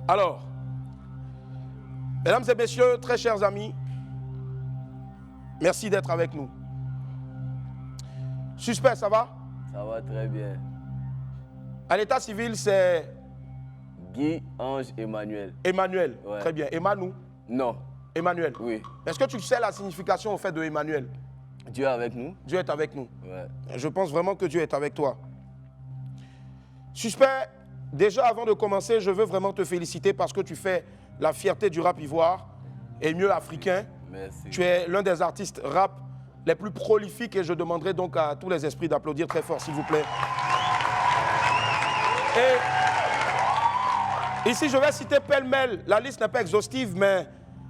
Speaker 1: Alors, mesdames et messieurs, très chers amis, merci d'être avec nous. Suspect, ça va?
Speaker 7: Ça va très bien.
Speaker 1: À l'état civil, c'est
Speaker 7: Guy Ange Emmanuel.
Speaker 1: Emmanuel.
Speaker 7: Ouais.
Speaker 1: Très bien. Emmanuel.
Speaker 7: Non.
Speaker 1: Emmanuel.
Speaker 7: Oui.
Speaker 1: Est-ce que tu sais la signification au fait de Emmanuel?
Speaker 7: Dieu est avec nous.
Speaker 1: Dieu est avec nous.
Speaker 7: Ouais.
Speaker 1: Je pense vraiment que Dieu est avec toi. Suspect, déjà avant de commencer, je veux vraiment te féliciter parce que tu fais la fierté du rap ivoire et mieux africain.
Speaker 7: Merci.
Speaker 1: Tu es l'un des artistes rap les plus prolifiques et je demanderai donc à tous les esprits d'applaudir très fort, s'il vous plaît. Et ici, je vais citer pêle-mêle. La liste n'est pas exhaustive, mais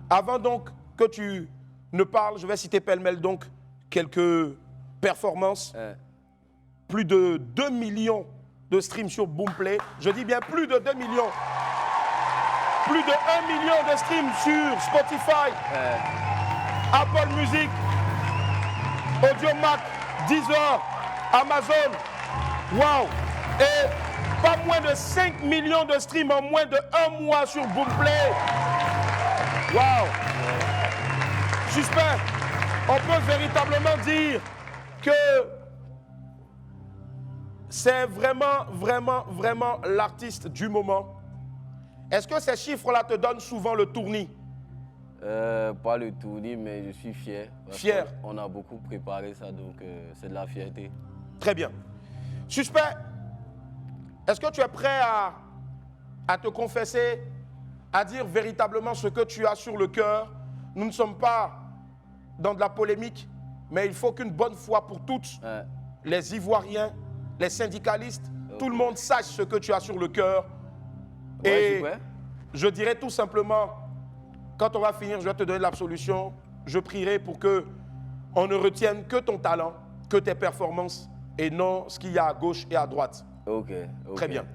Speaker 1: avant donc que tu ne parles, je vais citer pêle-mêle donc quelques performances. Plus de 2 millions de streams sur Boomplay. Je dis bien plus de 2 millions. Plus de 1 million de streams sur Spotify, Apple Music, Audiomack, Deezer, Amazon. Wow! Et pas moins de 5 millions de streams en moins de 1 mois sur Boomplay. Wow! Suspect, on peut véritablement dire que c'est vraiment l'artiste du moment. Est-ce que ces chiffres-là te donnent souvent le tournis?
Speaker 7: Pas le tournis, mais je suis fier.
Speaker 1: Fier?
Speaker 7: On a beaucoup préparé ça, donc c'est de la fierté.
Speaker 1: Très bien. Suspect, est-ce que tu es prêt à te confesser, à dire véritablement ce que tu as sur le cœur? Nous ne sommes pas dans de la polémique, mais il faut qu'une bonne fois pour toutes, les Ivoiriens, les syndicalistes, tout le monde sache ce que tu as sur le cœur. Et je dirais tout simplement, quand on va finir, je vais te donner l'absolution. Je prierai pour que on ne retienne que ton talent, que tes performances, et non ce qu'il y a à gauche et à droite.
Speaker 7: Ok.
Speaker 1: Très bien.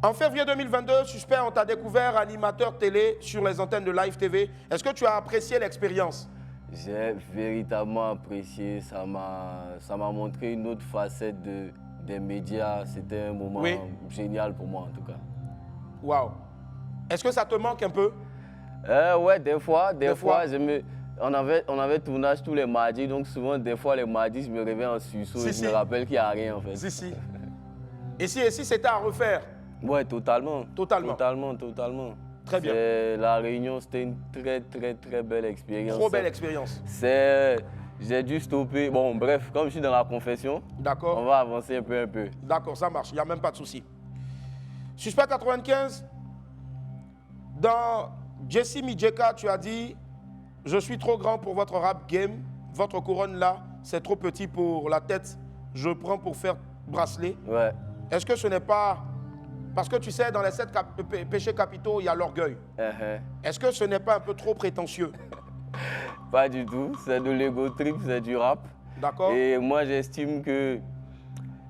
Speaker 1: En février 2022, Suspect, on t'a découvert animateur télé sur les antennes de Live TV. Est-ce que tu as apprécié l'expérience?
Speaker 7: J'ai véritablement apprécié. Ça m'a montré une autre facette des médias. C'était un moment génial pour moi, en tout cas.
Speaker 1: Waouh. Est-ce que ça te manque un peu?
Speaker 7: Ouais, des fois. On avait tournage tous les mardis, donc souvent, des fois, les mardis, je me réveille en sursaut et je me rappelle qu'il n'y a rien, en fait.
Speaker 1: Si. Et si c'était à refaire?
Speaker 7: Ouais, totalement.
Speaker 1: Totalement. Très bien.
Speaker 7: La Réunion, c'était une très belle expérience.
Speaker 1: Trop belle expérience.
Speaker 7: J'ai dû stopper. Bon, bref, comme je suis dans la confession, on va avancer un peu.
Speaker 1: D'accord, ça marche, il n'y a même pas de souci. Suspect 95, dans Jesse Mijeka, tu as dit « Je suis trop grand pour votre rap game. Votre couronne là, c'est trop petit pour la tête. Je prends pour faire bracelet. »
Speaker 7: Ouais.
Speaker 1: Est-ce que ce n'est pas... Parce que tu sais, dans les 7 péchés capitaux, il y a l'orgueil. Est-ce que ce n'est pas un peu trop prétentieux?
Speaker 7: Pas du tout. C'est de l'ego trip, c'est du rap.
Speaker 1: D'accord.
Speaker 7: Et moi, j'estime que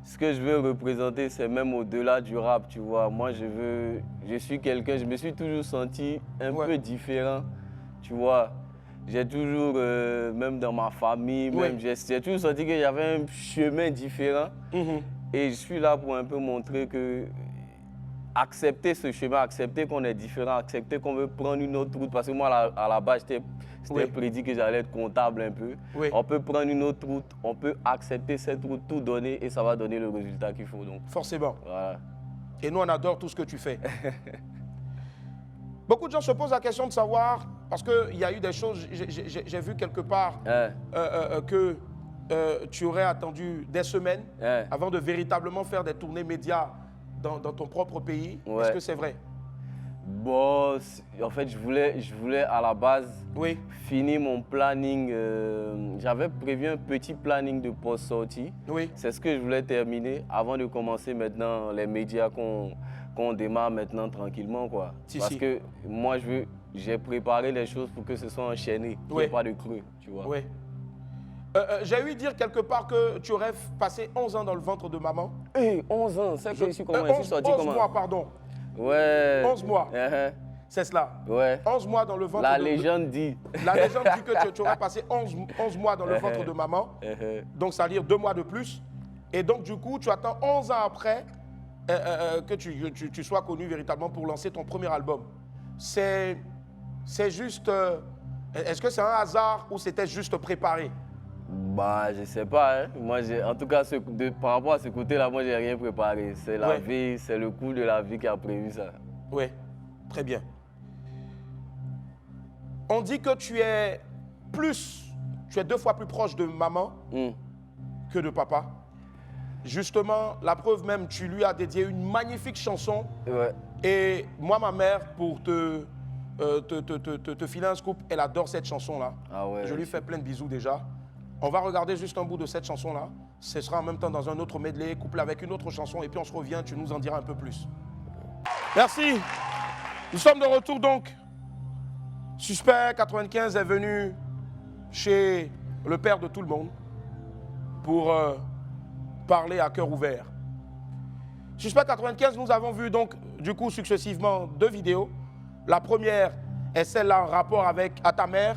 Speaker 7: ce que je veux représenter, c'est même au-delà du rap, tu vois. Moi, je suis quelqu'un, je me suis toujours senti un peu différent, tu vois. J'ai toujours, même dans ma famille, j'ai toujours senti qu'il y avait un chemin différent. Et je suis là pour un peu montrer que accepter ce chemin, accepter qu'on est différent, accepter qu'on veut prendre une autre route. Parce que moi, à la base, c'était prédit que j'allais être comptable un peu. On peut prendre une autre route, on peut accepter cette route, tout donner et ça va donner le résultat qu'il faut. Donc.
Speaker 1: Forcément.
Speaker 7: Voilà.
Speaker 1: Et nous, on adore tout ce que tu fais. Beaucoup de gens se posent la question de savoir, parce qu'il y a eu des choses, j'ai vu quelque part que tu aurais attendu des semaines avant de véritablement faire des tournées médias dans ton propre pays. Est-ce que c'est vrai?
Speaker 7: Bon, en fait, je voulais à la base finir mon planning. J'avais prévu un petit planning de post-sortie. C'est ce que je voulais terminer avant de commencer maintenant les médias qu'on démarre maintenant tranquillement, quoi. Parce que moi, j'ai préparé les choses pour que ce soit enchaîné, qu'il n'y ait pas de creux, tu vois.
Speaker 1: J'ai ouï dire quelque part que tu aurais passé 11 ans dans le ventre de maman.
Speaker 7: 11 ans, c'est que je suis comment? Je suis sorti
Speaker 1: 11
Speaker 7: comment?
Speaker 1: mois, pardon.
Speaker 7: 11
Speaker 1: mois. C'est cela. 11 mois dans le ventre
Speaker 7: La légende dit.
Speaker 1: La légende dit que tu aurais passé 11 mois dans le ventre de maman. Donc, ça veut dire 2 mois de plus. Et donc, du coup, tu attends 11 ans après que tu sois connu véritablement pour lancer ton premier album. C'est juste... Est-ce que c'est un hasard ou c'était juste préparé?
Speaker 7: Bah, je sais pas. Hein. Moi, en tout cas, par rapport à ce côté-là, moi, j'ai rien préparé. C'est la vie, c'est le cours de la vie qui a prévu ça.
Speaker 1: Oui, très bien. On dit que tu es 2 fois plus proche de maman que de papa. Justement, la preuve même, tu lui as dédié une magnifique chanson. Et moi, ma mère, pour te filer un scoop, elle adore cette chanson-là. Je lui fais plein de bisous déjà. On va regarder juste un bout de cette chanson-là. Ce sera en même temps dans un autre medley, couplé avec une autre chanson, et puis on se revient, tu nous en diras un peu plus. Merci. Nous sommes de retour donc. Suspect 95 est venu chez le père de tout le monde pour parler à cœur ouvert. Suspect 95, nous avons vu donc du coup successivement 2 vidéos. La première est celle-là en rapport avec ta mère.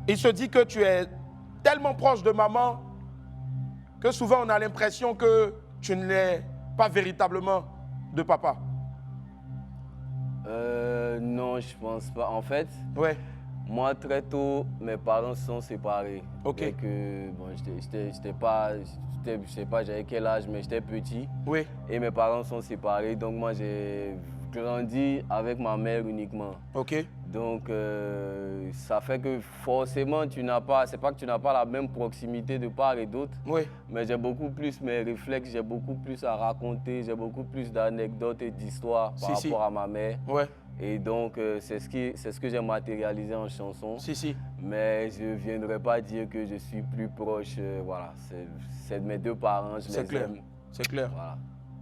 Speaker 1: Il se dit que tu es tellement proche de maman que souvent on a l'impression que tu n'es pas véritablement de papa.
Speaker 7: Non, je pense pas. En fait,
Speaker 1: ouais.
Speaker 7: Moi, très tôt, mes parents se sont séparés.
Speaker 1: Ok.
Speaker 7: Et que, bon, j'étais pas, je sais pas, j'avais quel âge, mais j'étais petit.
Speaker 1: Oui.
Speaker 7: Et mes parents sont séparés, donc moi, j'ai grandi avec ma mère uniquement.
Speaker 1: Ok.
Speaker 7: Donc, ça fait que forcément, c'est pas que tu n'as pas la même proximité de part et d'autre,
Speaker 1: Oui.
Speaker 7: mais j'ai beaucoup plus mes réflexes, j'ai beaucoup plus à raconter, j'ai beaucoup plus d'anecdotes et d'histoires par rapport à ma mère.
Speaker 1: Ouais.
Speaker 7: Et donc, c'est ce que j'ai matérialisé en chanson.
Speaker 1: Si.
Speaker 7: Mais je ne viendrai pas dire que je suis plus proche. Voilà, c'est de mes 2 parents, je les aime.
Speaker 1: C'est clair.
Speaker 7: Voilà.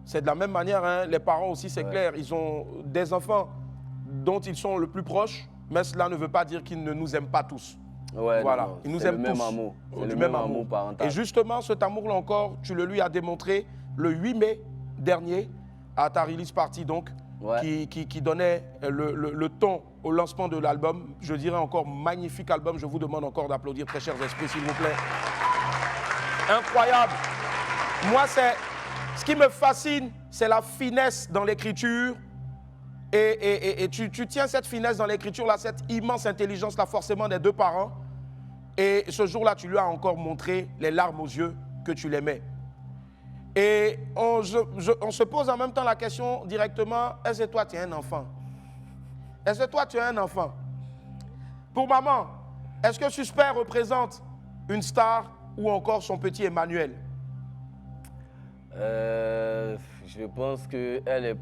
Speaker 1: C'est de la même manière, hein, les parents aussi, c'est clair. Ils ont des enfants dont ils sont le plus proches, mais cela ne veut pas dire qu'ils ne nous aiment pas tous.
Speaker 7: Ouais,
Speaker 1: voilà,
Speaker 7: non,
Speaker 1: ils nous aiment tous.
Speaker 7: C'est le même amour. C'est
Speaker 1: du
Speaker 7: le même amour parental.
Speaker 1: Et justement, cet amour-là encore, tu le lui as démontré le 8 mai dernier à ta release party, donc, qui donnait le ton au lancement de l'album. Je dirais encore magnifique album. Je vous demande encore d'applaudir, très chers esprits, s'il vous plaît. Incroyable. Moi, ce qui me fascine, c'est la finesse dans l'écriture. Et tu tiens cette finesse dans l'écriture-là, cette immense intelligence-là, forcément des 2 parents. Et ce jour-là, tu lui as encore montré les larmes aux yeux que tu l'aimais. Et on se pose en même temps la question directement, est-ce que toi, tu es un enfant? Est-ce que toi, tu es un enfant? Pour maman, est-ce que Suspect représente une star ou encore son petit Emmanuel?
Speaker 7: Je pense qu'elle n'est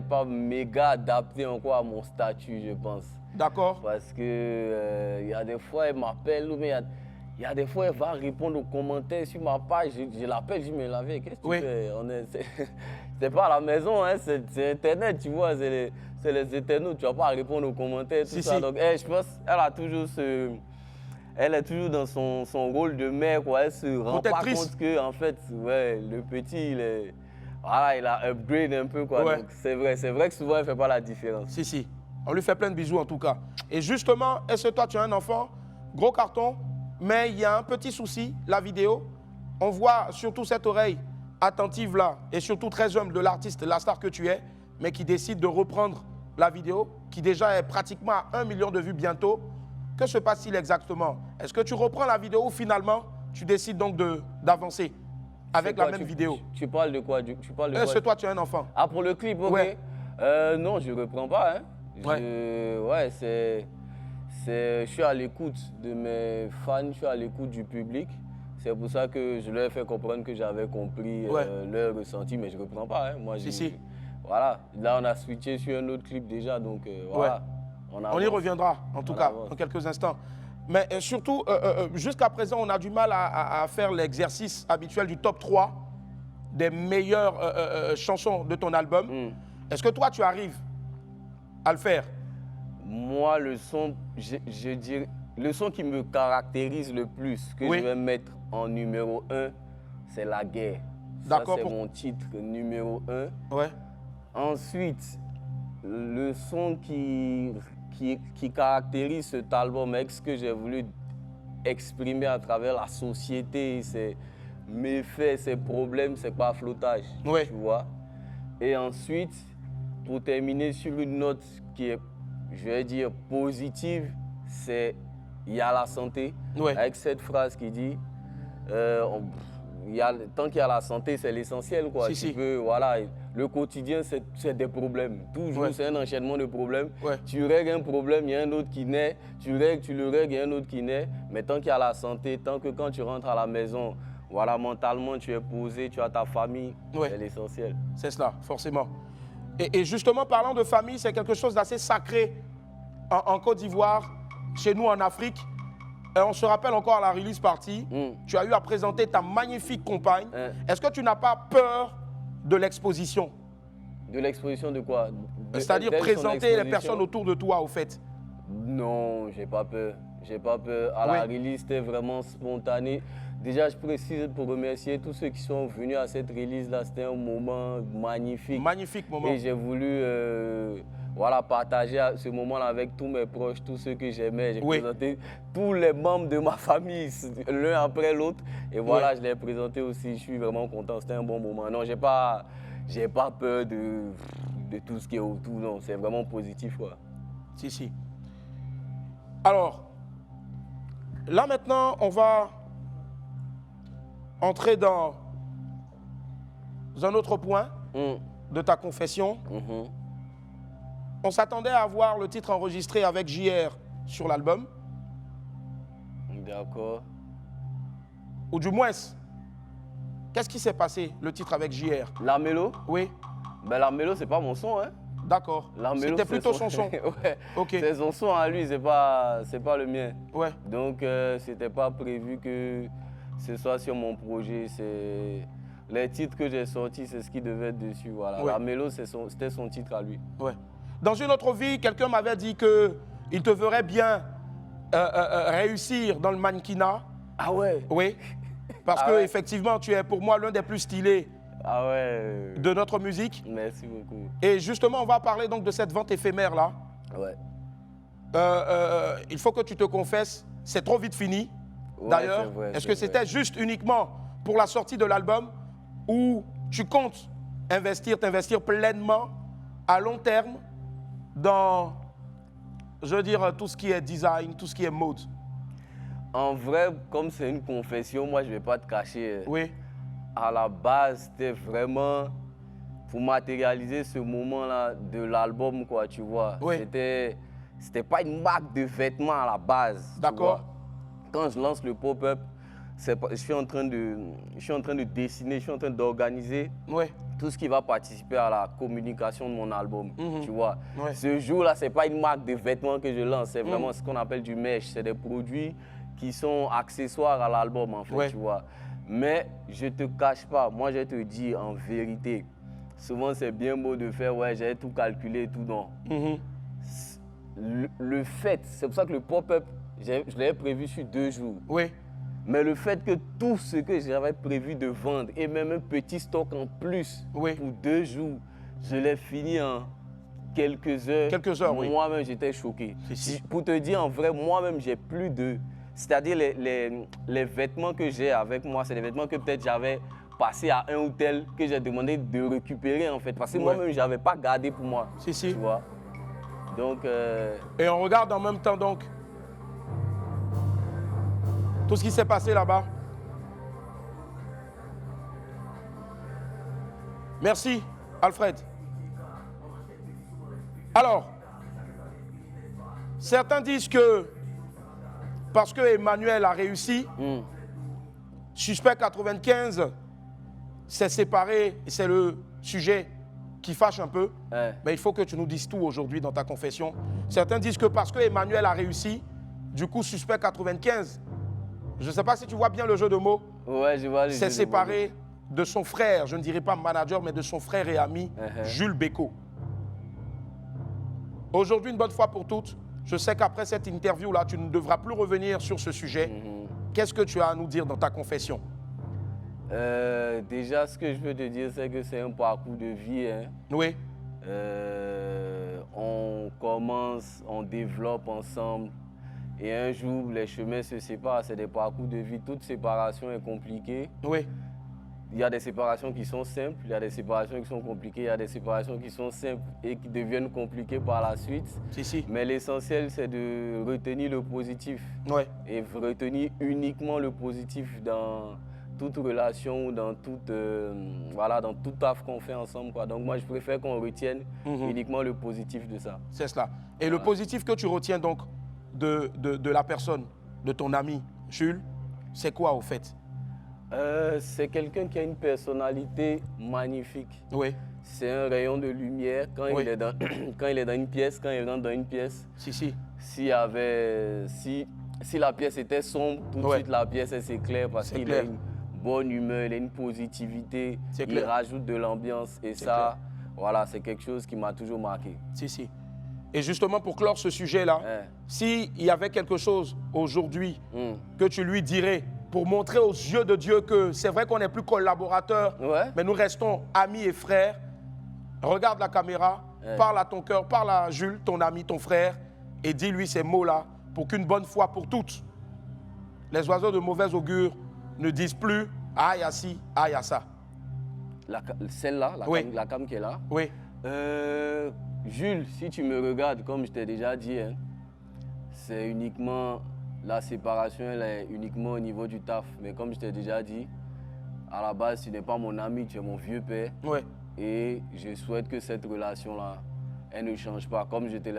Speaker 7: pas méga adaptée encore à mon statut, je pense.
Speaker 1: D'accord.
Speaker 7: Parce que y a des fois, elle m'appelle, mais il y a des fois, elle va répondre aux commentaires sur ma page. Je l'appelle, je dis, mais la vie, qu'est-ce que tu fais? C'est pas à la maison, hein, c'est Internet, tu vois, c'est les internautes, tu vas pas répondre aux commentaires, tout ça. Donc, je pense elle est toujours dans son rôle de mère, quoi. Elle se rend pas compte que, en fait, le petit, il a upgrade un peu, quoi. Donc, c'est vrai que souvent, elle fait pas la différence.
Speaker 1: Si. On lui fait plein de bisous, en tout cas. Et justement, est-ce que toi, tu as un enfant? Gros carton, mais il y a un petit souci, la vidéo. On voit surtout cette oreille attentive là, et surtout très humble de l'artiste, la star que tu es, mais qui décide de reprendre la vidéo, qui déjà est pratiquement à 1 million de vues bientôt. Que se passe-t-il exactement? Est-ce que tu reprends la vidéo ou finalement, tu décides donc d'avancer avec la même vidéo?
Speaker 7: Tu parles de quoi?
Speaker 1: Est-ce que toi, tu as un enfant?
Speaker 7: Ah, pour le clip, ok.
Speaker 1: Ouais.
Speaker 7: Non, je ne reprends pas. Hein. Je suis à l'écoute de mes fans, je suis à l'écoute du public. C'est pour ça que je leur ai fait comprendre que j'avais compris leur ressenti, mais je ne reprends pas. Hein. Moi, voilà. Là, on a switché sur un autre clip déjà, donc voilà.
Speaker 1: On y reviendra, en tout cas, dans quelques instants. Mais surtout, jusqu'à présent, on a du mal à faire l'exercice habituel du top 3 des meilleures chansons de ton album. Est-ce que toi, tu arrives à le faire?
Speaker 7: Moi, le son, je dirais, le son qui me caractérise le plus, que je vais mettre en numéro 1, c'est La Guerre.
Speaker 1: D'accord.
Speaker 7: C'est mon titre numéro 1.
Speaker 1: Ouais.
Speaker 7: Ensuite, le son qui caractérise cet album, avec ce que j'ai voulu exprimer à travers la société, ses méfaits, ses problèmes, c'est pas flottage, tu vois. Et ensuite, pour terminer sur une note qui est, je vais dire, positive, c'est « Il y a la santé », avec cette phrase qui dit tant qu'il y a la santé, c'est l'essentiel, quoi. Voilà, le quotidien, c'est des problèmes. Toujours, c'est un enchaînement de problèmes. Tu règles un problème, il y a un autre qui naît. Tu le règles, il y a un autre qui naît. Mais tant qu'il y a la santé, tant que quand tu rentres à la maison, voilà, mentalement, tu es posé, tu as ta famille, c'est l'essentiel.
Speaker 1: C'est cela, forcément. Et justement, parlant de famille, c'est quelque chose d'assez sacré en Côte d'Ivoire, chez nous en Afrique. Et on se rappelle encore à la release party, tu as eu à présenter ta magnifique compagne. Est-ce que tu n'as pas peur de l'exposition?
Speaker 7: De l'exposition de quoi?
Speaker 1: C'est-à-dire présenter les personnes autour de toi, au fait.
Speaker 7: Non, j'ai pas peur. J'ai pas peur. À la release, c'était vraiment spontané. Déjà, je précise pour remercier tous ceux qui sont venus à cette release-là. C'était un moment magnifique.
Speaker 1: Magnifique moment.
Speaker 7: Et j'ai voulu voilà, partager ce moment-là avec tous mes proches, tous ceux que j'aimais. J'ai présenté tous les membres de ma famille, l'un après l'autre. Et voilà, je les ai présentés aussi. Je suis vraiment content. C'était un bon moment. Non, j'ai pas peur de tout ce qui est autour. Non, c'est vraiment positif, quoi.
Speaker 1: Si, si. Alors, là maintenant, on va entrer dans un autre point de ta confession. On s'attendait à voir le titre enregistré avec JR sur l'album.
Speaker 7: D'accord.
Speaker 1: Ou du moins, qu'est-ce qui s'est passé, le titre avec JR?
Speaker 7: La Mélo?
Speaker 1: Oui.
Speaker 7: Ben, la Mélo, c'est pas mon son, hein.
Speaker 1: D'accord. C'était plutôt son son.
Speaker 7: Ouais.
Speaker 1: Ok.
Speaker 7: C'est son son à lui, c'est pas le mien.
Speaker 1: Ouais.
Speaker 7: Donc, c'était pas prévu que ce soit sur mon projet. Les titres que j'ai sortis, c'est ce qui devait être dessus. Voilà.
Speaker 1: Ouais.
Speaker 7: La Mélo, c'était son titre à lui.
Speaker 1: Ouais. Dans une autre vie, quelqu'un m'avait dit qu'il te verrait bien réussir dans le mannequinat.
Speaker 7: Ah ouais?
Speaker 1: Oui. Parce que effectivement, tu es pour moi l'un des plus stylés de notre musique.
Speaker 7: Merci beaucoup.
Speaker 1: Et justement, on va parler donc de cette vente éphémère-là.
Speaker 7: Ouais.
Speaker 1: Il faut que tu te confesses, c'est trop vite fini.
Speaker 7: Ouais,
Speaker 1: d'ailleurs, est-ce que c'était juste uniquement pour la sortie de l'album ou tu comptes t'investir pleinement à long terme dans, je veux dire, tout ce qui est design, tout ce qui est mode?
Speaker 7: En vrai, comme c'est une confession, moi, je ne vais pas te cacher.
Speaker 1: Oui.
Speaker 7: À la base, c'était vraiment pour matérialiser ce moment-là de l'album, quoi, tu vois.
Speaker 1: Oui.
Speaker 7: C'était pas une marque de vêtements à la base.
Speaker 1: D'accord.
Speaker 7: Quand je lance le pop-up, je suis en train de dessiner, je suis en train d'organiser tout ce qui va participer à la communication de mon album, tu vois.
Speaker 1: Ouais.
Speaker 7: Ce jour-là, c'est pas une marque de vêtements que je lance, c'est vraiment ce qu'on appelle du merch. C'est des produits qui sont accessoires à l'album, en fait, tu vois. Mais je te cache pas, moi je te dis en vérité, souvent c'est bien beau de faire, j'ai tout calculé et tout, non. Le fait, c'est pour ça que le pop-up, je l'avais prévu sur 2 jours.
Speaker 1: Oui.
Speaker 7: Mais le fait que tout ce que j'avais prévu de vendre, et même un petit stock en plus pour 2 jours, je l'ai fini en quelques heures.
Speaker 1: Quelques heures, oui.
Speaker 7: Moi-même, j'étais choqué. Pour te dire, en vrai, moi-même, j'ai plus de... C'est-à-dire, les vêtements que j'ai avec moi, c'est des vêtements que peut-être j'avais passé à un hôtel, que j'ai demandé de récupérer, en fait. Parce que moi-même, je n'avais pas gardé pour moi. Tu vois? Donc...
Speaker 1: Et on regarde en même temps, donc, tout ce qui s'est passé là-bas. Merci, Alfred. Alors, certains disent que parce que Emmanuel a réussi, Suspect 95 s'est séparé, et c'est le sujet qui fâche un peu. Mais il faut que tu nous dises tout aujourd'hui dans ta confession. Certains disent que parce que Emmanuel a réussi, du coup, Suspect 95, je ne sais pas si tu vois bien le jeu de mots,
Speaker 7: je vois
Speaker 1: s'est séparé de son frère, je ne dirais pas manager, mais de son frère et ami, Jules Bécaud. Aujourd'hui, une bonne fois pour toutes, je sais qu'après cette interview-là, tu ne devras plus revenir sur ce sujet. Qu'est-ce que tu as à nous dire dans ta confession?
Speaker 7: Déjà, ce que je veux te dire, c'est que c'est un parcours de vie. Hein.
Speaker 1: Oui.
Speaker 7: On commence, on développe ensemble. Et un jour, les chemins se séparent. C'est des parcours de vie. Toute séparation est compliquée.
Speaker 1: Oui.
Speaker 7: Il y a des séparations qui sont simples, il y a des séparations qui sont compliquées, il y a des séparations qui sont simples et qui deviennent compliquées par la suite. Mais l'essentiel, c'est de retenir le positif. Et retenir uniquement le positif dans toute relation, dans toute, dans tout taf qu'on fait ensemble, quoi. Donc moi, je préfère qu'on retienne uniquement le positif de ça.
Speaker 1: C'est cela. Et le positif que tu retiens donc de la personne, de ton ami Jules, c'est quoi au fait?
Speaker 7: C'est quelqu'un qui a une personnalité magnifique. C'est un rayon de lumière quand il est dans une pièce, quand il rentre dans une pièce. S'il si la pièce était sombre, tout de suite la pièce s'éclaire parce qu'il a une bonne humeur, il a une positivité, il rajoute de l'ambiance et ça, voilà, c'est quelque chose qui m'a toujours marqué.
Speaker 1: Si. Et justement, pour clore ce sujet-là, s'il y avait quelque chose aujourd'hui que tu lui dirais pour montrer aux yeux de Dieu que c'est vrai qu'on n'est plus collaborateurs, mais nous restons amis et frères, regarde la caméra, parle à ton cœur, parle à Jules, ton ami, ton frère, et dis-lui ces mots-là pour qu'une bonne fois pour toutes, les oiseaux de mauvais augure ne disent plus « Ah, il y a ci, ah, il y a ça ».
Speaker 7: Celle-là, la cam qui est là.
Speaker 1: Oui.
Speaker 7: Jules, si tu me regardes, comme je t'ai déjà dit, hein, c'est uniquement la séparation, elle est uniquement au niveau du taf. Mais comme je t'ai déjà dit, à la base, tu n'es pas mon ami, tu es mon vieux père.
Speaker 1: Oui.
Speaker 7: Et je souhaite que cette relation-là, elle ne change pas. Comme je t'ai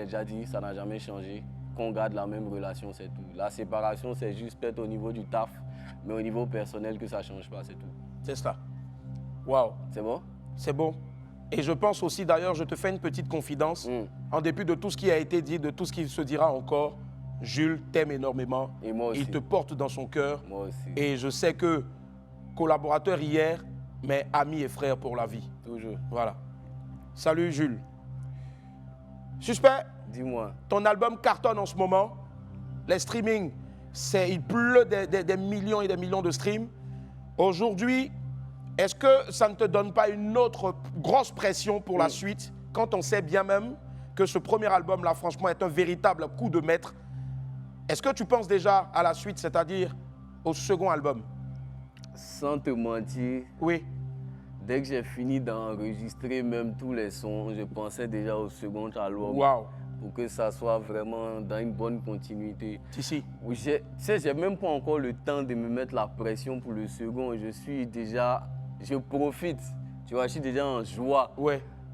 Speaker 7: déjà dit, ça n'a jamais changé. Qu'on garde la même relation, c'est tout. La séparation, c'est juste peut-être au niveau du taf, mais au niveau personnel que ça ne change pas, c'est tout.
Speaker 1: C'est cela. Waouh.
Speaker 7: C'est bon?
Speaker 1: C'est bon. Et je pense aussi, d'ailleurs, je te fais une petite confidence. En dépit de tout ce qui a été dit, de tout ce qui se dira encore, Jules t'aime énormément.
Speaker 7: Et moi aussi.
Speaker 1: Il te porte dans son cœur.
Speaker 7: Moi aussi.
Speaker 1: Et je sais que collaborateur hier, mais ami et frère pour la vie.
Speaker 7: Toujours.
Speaker 1: Voilà. Salut Jules. Suspect.
Speaker 7: Dis-moi.
Speaker 1: Ton album cartonne en ce moment. Les streamings, il pleut des millions et des millions de streams. Aujourd'hui, est-ce que ça ne te donne pas une autre grosse pression pour la suite quand on sait bien même que ce premier album-là, franchement, est un véritable coup de maître? Est-ce que tu penses déjà à la suite, c'est-à-dire au second album?
Speaker 7: Sans te mentir,
Speaker 1: oui.
Speaker 7: Dès que j'ai fini d'enregistrer même tous les sons, je pensais déjà au second album.
Speaker 1: Waouh.
Speaker 7: Pour que ça soit vraiment dans une bonne continuité.
Speaker 1: Si.
Speaker 7: J'ai même pas encore le temps de me mettre la pression pour le second. Je profite. Tu vois, je suis déjà en joie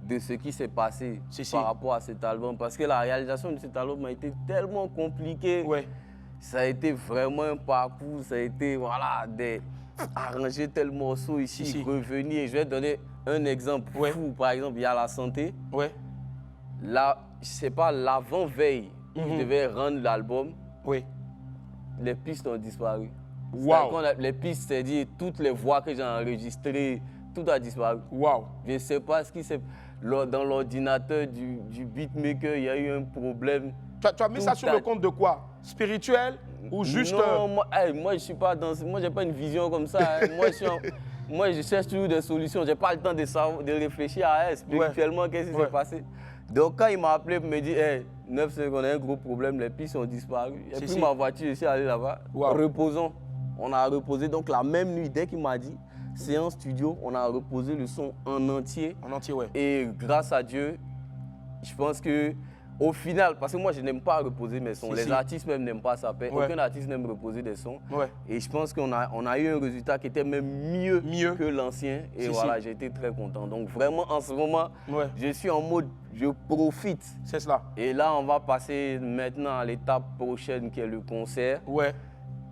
Speaker 7: de ce qui s'est passé par rapport à cet album. Parce que la réalisation de cet album a été tellement compliquée. Ça a été vraiment un parcours. Ça a été, arranger tel morceau ici, revenir. Et je vais te donner un exemple fou. Par exemple, il y a la santé. Là, je sais pas, l'avant-veille, je devais rendre l'album. Les pistes ont disparu.
Speaker 1: Wow.
Speaker 7: Les pistes, c'est-à-dire toutes les voix que j'ai enregistrées, tout a disparu.
Speaker 1: Wow.
Speaker 7: Je ne sais pas ce qui s'est... Dans l'ordinateur du beatmaker, il y a eu un problème.
Speaker 1: Tu as mis ça sur le compte de quoi? Spirituel ou juste...
Speaker 7: Non, moi je suis pas dans... Moi, j'ai pas une vision comme ça. Moi, je cherche toujours des solutions. J'ai pas le temps de réfléchir à spirituellement, qu'est-ce qui s'est passé. Donc, quand il m'a appelé pour me dire, hey, 9 secondes, on a un gros problème, les pistes ont disparu. Et puis ma voiture, je suis allé là-bas. Reposons. On a reposé. Donc, la même nuit, dès qu'il m'a dit, séance studio, on a reposé le son en entier.
Speaker 1: En entier,
Speaker 7: Et grâce à Dieu, je pense que au final, parce que moi je n'aime pas reposer mes sons, les artistes même n'aiment pas ça, aucun artiste n'aime reposer des sons. Et je pense qu'on a eu un résultat qui était même mieux que l'ancien. Et voilà, j'ai été très content. Donc vraiment en ce moment, je suis en mode, je profite.
Speaker 1: C'est cela.
Speaker 7: Et là, on va passer maintenant à l'étape prochaine qui est le concert.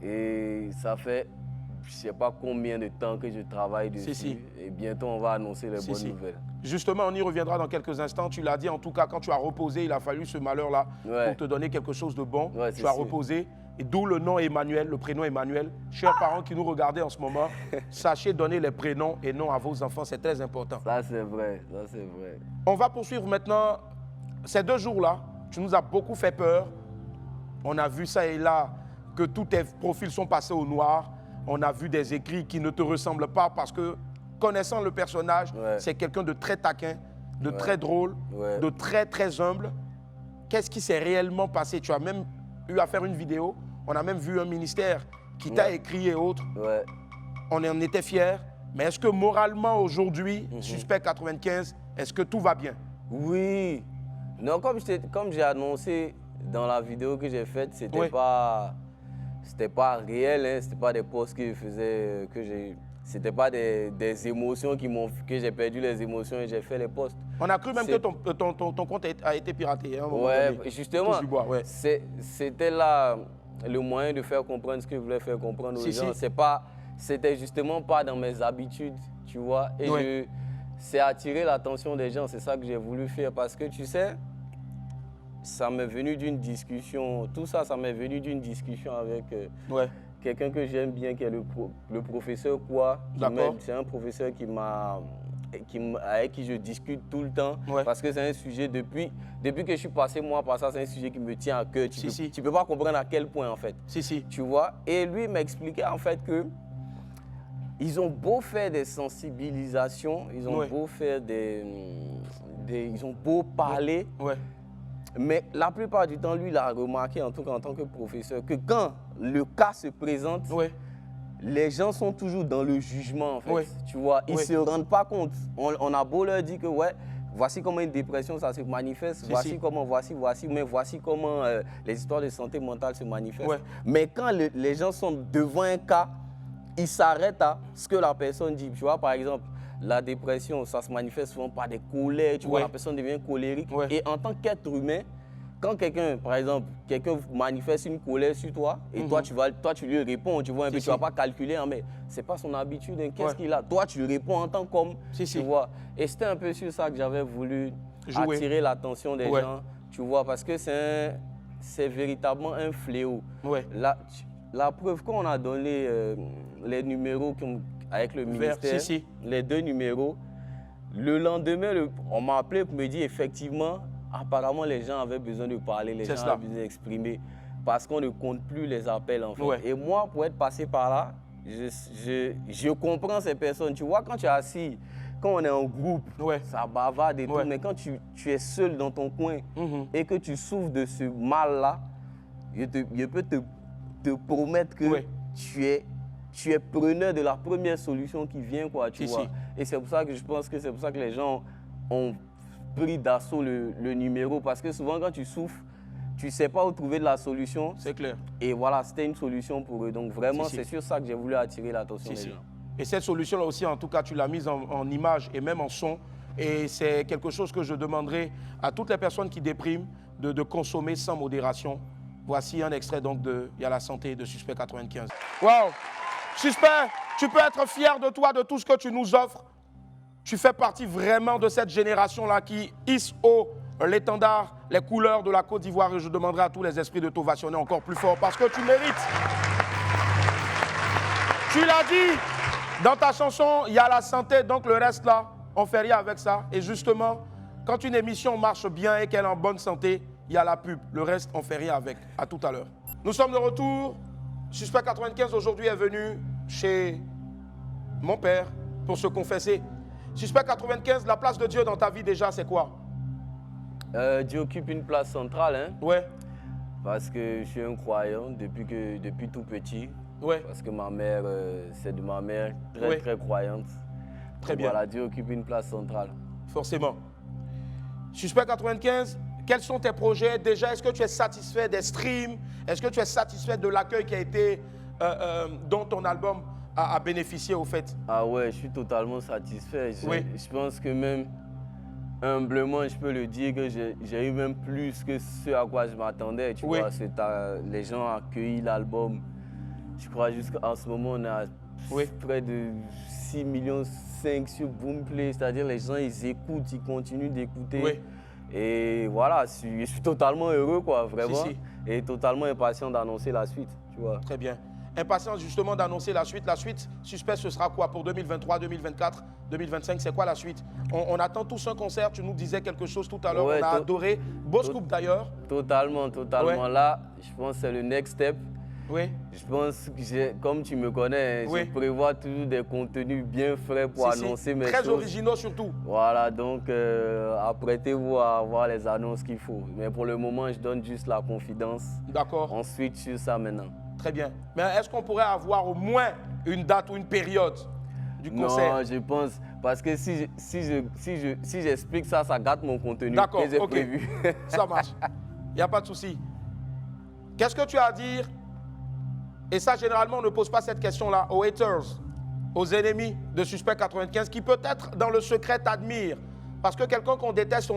Speaker 7: Et ça fait, je ne sais pas combien de temps que je travaille dessus. Et bientôt, on va annoncer les bonnes nouvelles.
Speaker 1: Justement, on y reviendra dans quelques instants. Tu l'as dit, en tout cas, quand tu as reposé, il a fallu ce malheur-là pour te donner quelque chose de bon. Tu as reposé, et d'où le nom Emmanuel, le prénom Emmanuel. Chers parents qui nous regardez en ce moment, sachez donner les prénoms et noms à vos enfants, c'est très important.
Speaker 7: Ça, c'est vrai, ça, c'est vrai.
Speaker 1: On va poursuivre maintenant. Ces 2 jours-là, tu nous as beaucoup fait peur. On a vu ça et là, que tous tes profils sont passés au noir. On a vu des écrits qui ne te ressemblent pas parce que, connaissant le personnage, c'est quelqu'un de très taquin, de très drôle, de très, très humble. Qu'est-ce qui s'est réellement passé? Tu as même eu à faire une vidéo. On a même vu un ministère qui t'a écrit et autres. On en était fiers. Mais est-ce que moralement, aujourd'hui, Suspect 95, est-ce que tout va bien?
Speaker 7: Oui. Non, comme j'ai annoncé dans la vidéo que j'ai faite, c'était pas réel, hein. C'était pas des posts que je faisais, c'était pas des émotions que j'ai perdu les émotions et j'ai fait les posts.
Speaker 1: On a cru même que ton compte a été piraté. Hein,
Speaker 7: justement, c'était là le moyen de faire comprendre ce que je voulais faire comprendre aux gens. C'était justement pas dans mes habitudes, tu vois. Et c'est attirer l'attention des gens, c'est ça que j'ai voulu faire parce que tu sais, ça m'est venu d'une discussion, tout ça, ça m'est venu d'une discussion avec quelqu'un que j'aime bien, qui est le professeur Quoi. C'est un professeur avec qui je discute tout le temps, parce que c'est un sujet, depuis que je suis passé moi par ça, c'est un sujet qui me tient à cœur. Tu ne peux pas comprendre à quel point, en fait. Tu vois. Et lui m'expliquait, en fait, que ils ont beau faire des sensibilisations, ils ont beau faire ils ont beau parler, mais la plupart du temps, lui, il a remarqué, en tout cas en tant que professeur, que quand le cas se présente, les gens sont toujours dans le jugement, en fait. Tu vois, ils ne se rendent pas compte. On a beau leur dire que, voici comment une dépression, ça se manifeste, voici comment, mais voici comment les histoires de santé mentale se manifestent. Mais quand les gens sont devant un cas, ils s'arrêtent à ce que la personne dit. Tu vois, par exemple, la dépression, ça se manifeste souvent par des colères. Tu vois, la personne devient colérique. Et en tant qu'être humain, quand quelqu'un, par exemple, manifeste une colère sur toi, et toi, tu lui réponds, tu vois, tu ne vas pas calculer, hein, mais ce n'est pas son habitude, hein, qu'est-ce qu'il a? Toi, tu réponds en tant qu'homme, tu vois. Et c'était un peu sur ça que j'avais voulu attirer l'attention des gens, tu vois, parce que c'est véritablement un fléau. La preuve, quand on a donné les numéros avec le ministère, les 2 numéros, le lendemain, on m'a appelé pour me dire effectivement, apparemment les gens avaient besoin de parler, les gens avaient besoin d'exprimer, parce qu'on ne compte plus les appels, en fait. Et moi, pour être passé par là, je comprends ces personnes. Tu vois, quand tu es assis, quand on est en groupe, ça bavarde et tout, mais quand tu es seul dans ton coin et que tu souffres de ce mal-là, je peux te promettre que tu es preneur de la première solution qui vient, quoi, tu vois. Et c'est pour ça que je pense que c'est pour ça que les gens ont pris d'assaut le numéro, parce que souvent quand tu souffres, tu ne sais pas où trouver de la solution.
Speaker 1: C'est clair.
Speaker 7: Et voilà, c'était une solution pour eux. Donc vraiment, c'est sur ça que j'ai voulu attirer l'attention des gens.
Speaker 1: Et cette solution-là aussi, en tout cas, tu l'as mise en image et même en son. Et c'est quelque chose que je demanderai à toutes les personnes qui dépriment de consommer sans modération. Voici un extrait donc de « Il y a la santé » de Suspect 95. Waouh! Suspect, tu peux être fier de toi, de tout ce que tu nous offres. Tu fais partie vraiment de cette génération-là qui hisse haut l'étendard, les couleurs de la Côte d'Ivoire. Et je demanderai à tous les esprits de t'ovationner encore plus fort parce que tu mérites. Tu l'as dit dans ta chanson, il y a la santé, donc le reste là, on ne fait rien avec ça. Et justement, quand une émission marche bien et qu'elle est en bonne santé, il y a la pub. Le reste, on ne fait rien avec. À tout à l'heure. Nous sommes de retour. Suspect 95 aujourd'hui est venu chez mon père pour se confesser. Suspect 95, la place de Dieu dans ta vie déjà, c'est quoi?
Speaker 7: Dieu occupe une place centrale, hein? Parce que je suis un croyant depuis tout petit. Parce que ma mère, c'est de ma mère très croyante. Très bien. Voilà, Dieu occupe une place centrale.
Speaker 1: Forcément. Suspect 95, quels sont tes projets? Déjà, est-ce que tu es satisfait des streams? Est-ce que tu es satisfait de l'accueil qui a été, dont ton album a bénéficié au fait?
Speaker 7: Ah ouais, je suis totalement satisfait. Je pense que même, humblement, je peux le dire que j'ai eu même plus que ce à quoi je m'attendais. Tu vois, les gens ont accueilli l'album. Je crois jusqu'en ce moment, on a près de 6,5 millions sur Boomplay. C'est-à-dire les gens, ils écoutent, ils continuent d'écouter. Et voilà, je suis totalement heureux, quoi, vraiment. Et totalement impatient d'annoncer la suite, tu vois.
Speaker 1: Très bien. Impatient justement d'annoncer la suite. La suite, Suspect, ce sera quoi pour 2023, 2024, 2025? C'est quoi la suite? On attend tous un concert. Tu nous disais quelque chose tout à l'heure. On a adoré. Beau scoop d'ailleurs.
Speaker 7: Totalement. Là, je pense que c'est le next step. Je pense que, comme tu me connais, je prévois toujours des contenus bien frais pour annoncer mes choses.
Speaker 1: Très originaux surtout.
Speaker 7: Voilà, donc apprêtez-vous à avoir les annonces qu'il faut. Mais pour le moment, je donne juste la confidence. D'accord. On switch sur ça maintenant.
Speaker 1: Très bien. Mais est-ce qu'on pourrait avoir au moins une date ou une période du concert?
Speaker 7: Non, je pense, parce que si j'explique ça, ça gâte mon contenu que j'ai prévu.
Speaker 1: Ça marche. Il n'y a pas de souci. Qu'est-ce que tu as à dire? Et ça, généralement, on ne pose pas cette question-là aux haters, aux ennemis de Suspect 95, qui peut-être dans le secret t'admirent. Parce que quelqu'un qu'on déteste,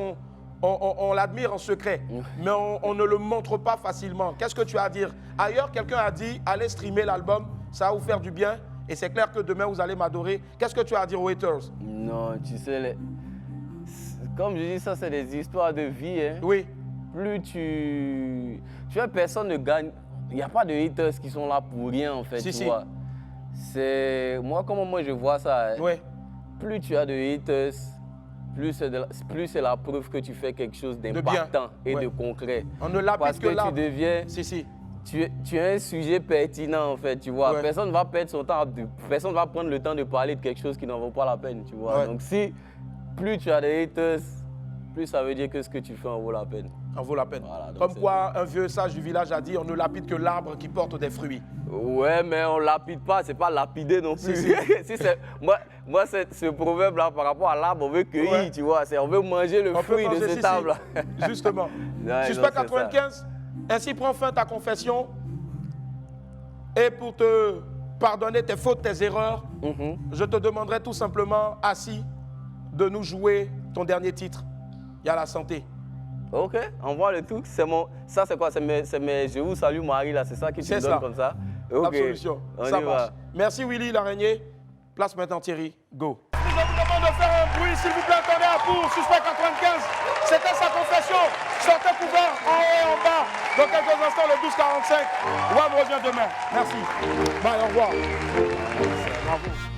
Speaker 1: on l'admire en secret, mais on ne le montre pas facilement. Qu'est-ce que tu as à dire? Ailleurs, quelqu'un a dit, allez streamer l'album, ça va vous faire du bien, et c'est clair que demain, vous allez m'adorer. Qu'est-ce que tu as à dire aux haters?
Speaker 7: Non, tu sais, comme je dis, ça, c'est des histoires de vie. Hein. plus tu vois, personne ne gagne. Il n'y a pas de haters qui sont là pour rien, en fait, tu vois. C'est... Moi, comment moi je vois ça, hein,
Speaker 1: Ouais.
Speaker 7: plus tu as de haters, plus c'est la preuve que tu fais quelque chose d'impactant et de concret.
Speaker 1: On ne lapide
Speaker 7: parce que
Speaker 1: l'arbre.
Speaker 7: tu deviens... Tu es un sujet pertinent, en fait, tu vois.
Speaker 1: Ouais.
Speaker 7: Personne ne va perdre son temps, personne ne va prendre le temps de parler de quelque chose qui n'en vaut pas la peine, tu vois.
Speaker 1: Ouais.
Speaker 7: Donc si plus tu as des haters, plus ça veut dire que ce que tu fais en vaut la peine.
Speaker 1: En vaut la peine.
Speaker 7: Voilà, donc
Speaker 1: Comme quoi, un vieux sage du village a dit, on ne lapide que l'arbre qui porte des fruits.
Speaker 7: Ouais, mais on lapide pas, c'est pas lapider non plus. Moi, ce proverbe-là, par rapport à l'arbre, on veut cueillir, tu vois. On veut manger le fruit de cet arbre-là.
Speaker 1: Justement.
Speaker 7: Ouais,
Speaker 1: Suspect
Speaker 7: non,
Speaker 1: 95, ainsi prend fin ta confession. Et pour te pardonner tes fautes, tes erreurs, je te demanderai tout simplement, assis, de nous jouer ton dernier titre. Il y a la santé.
Speaker 7: Ok, envoie le truc. Ça, c'est quoi? C'est mes Je vous salue Marie, là. C'est ça qui te donne comme ça? Okay.
Speaker 1: Absolution.
Speaker 7: On
Speaker 1: Ça
Speaker 7: y
Speaker 1: marche.
Speaker 7: va.
Speaker 1: Merci Willy l'araignée. Place maintenant Thierry. Go. Je vous demande de faire un bruit, s'il vous plaît. Attendez à pour Suspect 95. C'était sa confession. Sortez couvert en haut et en bas. Dans quelques instants, le 12-45. Wam revient demain. Merci. Bye, au revoir. Bravo.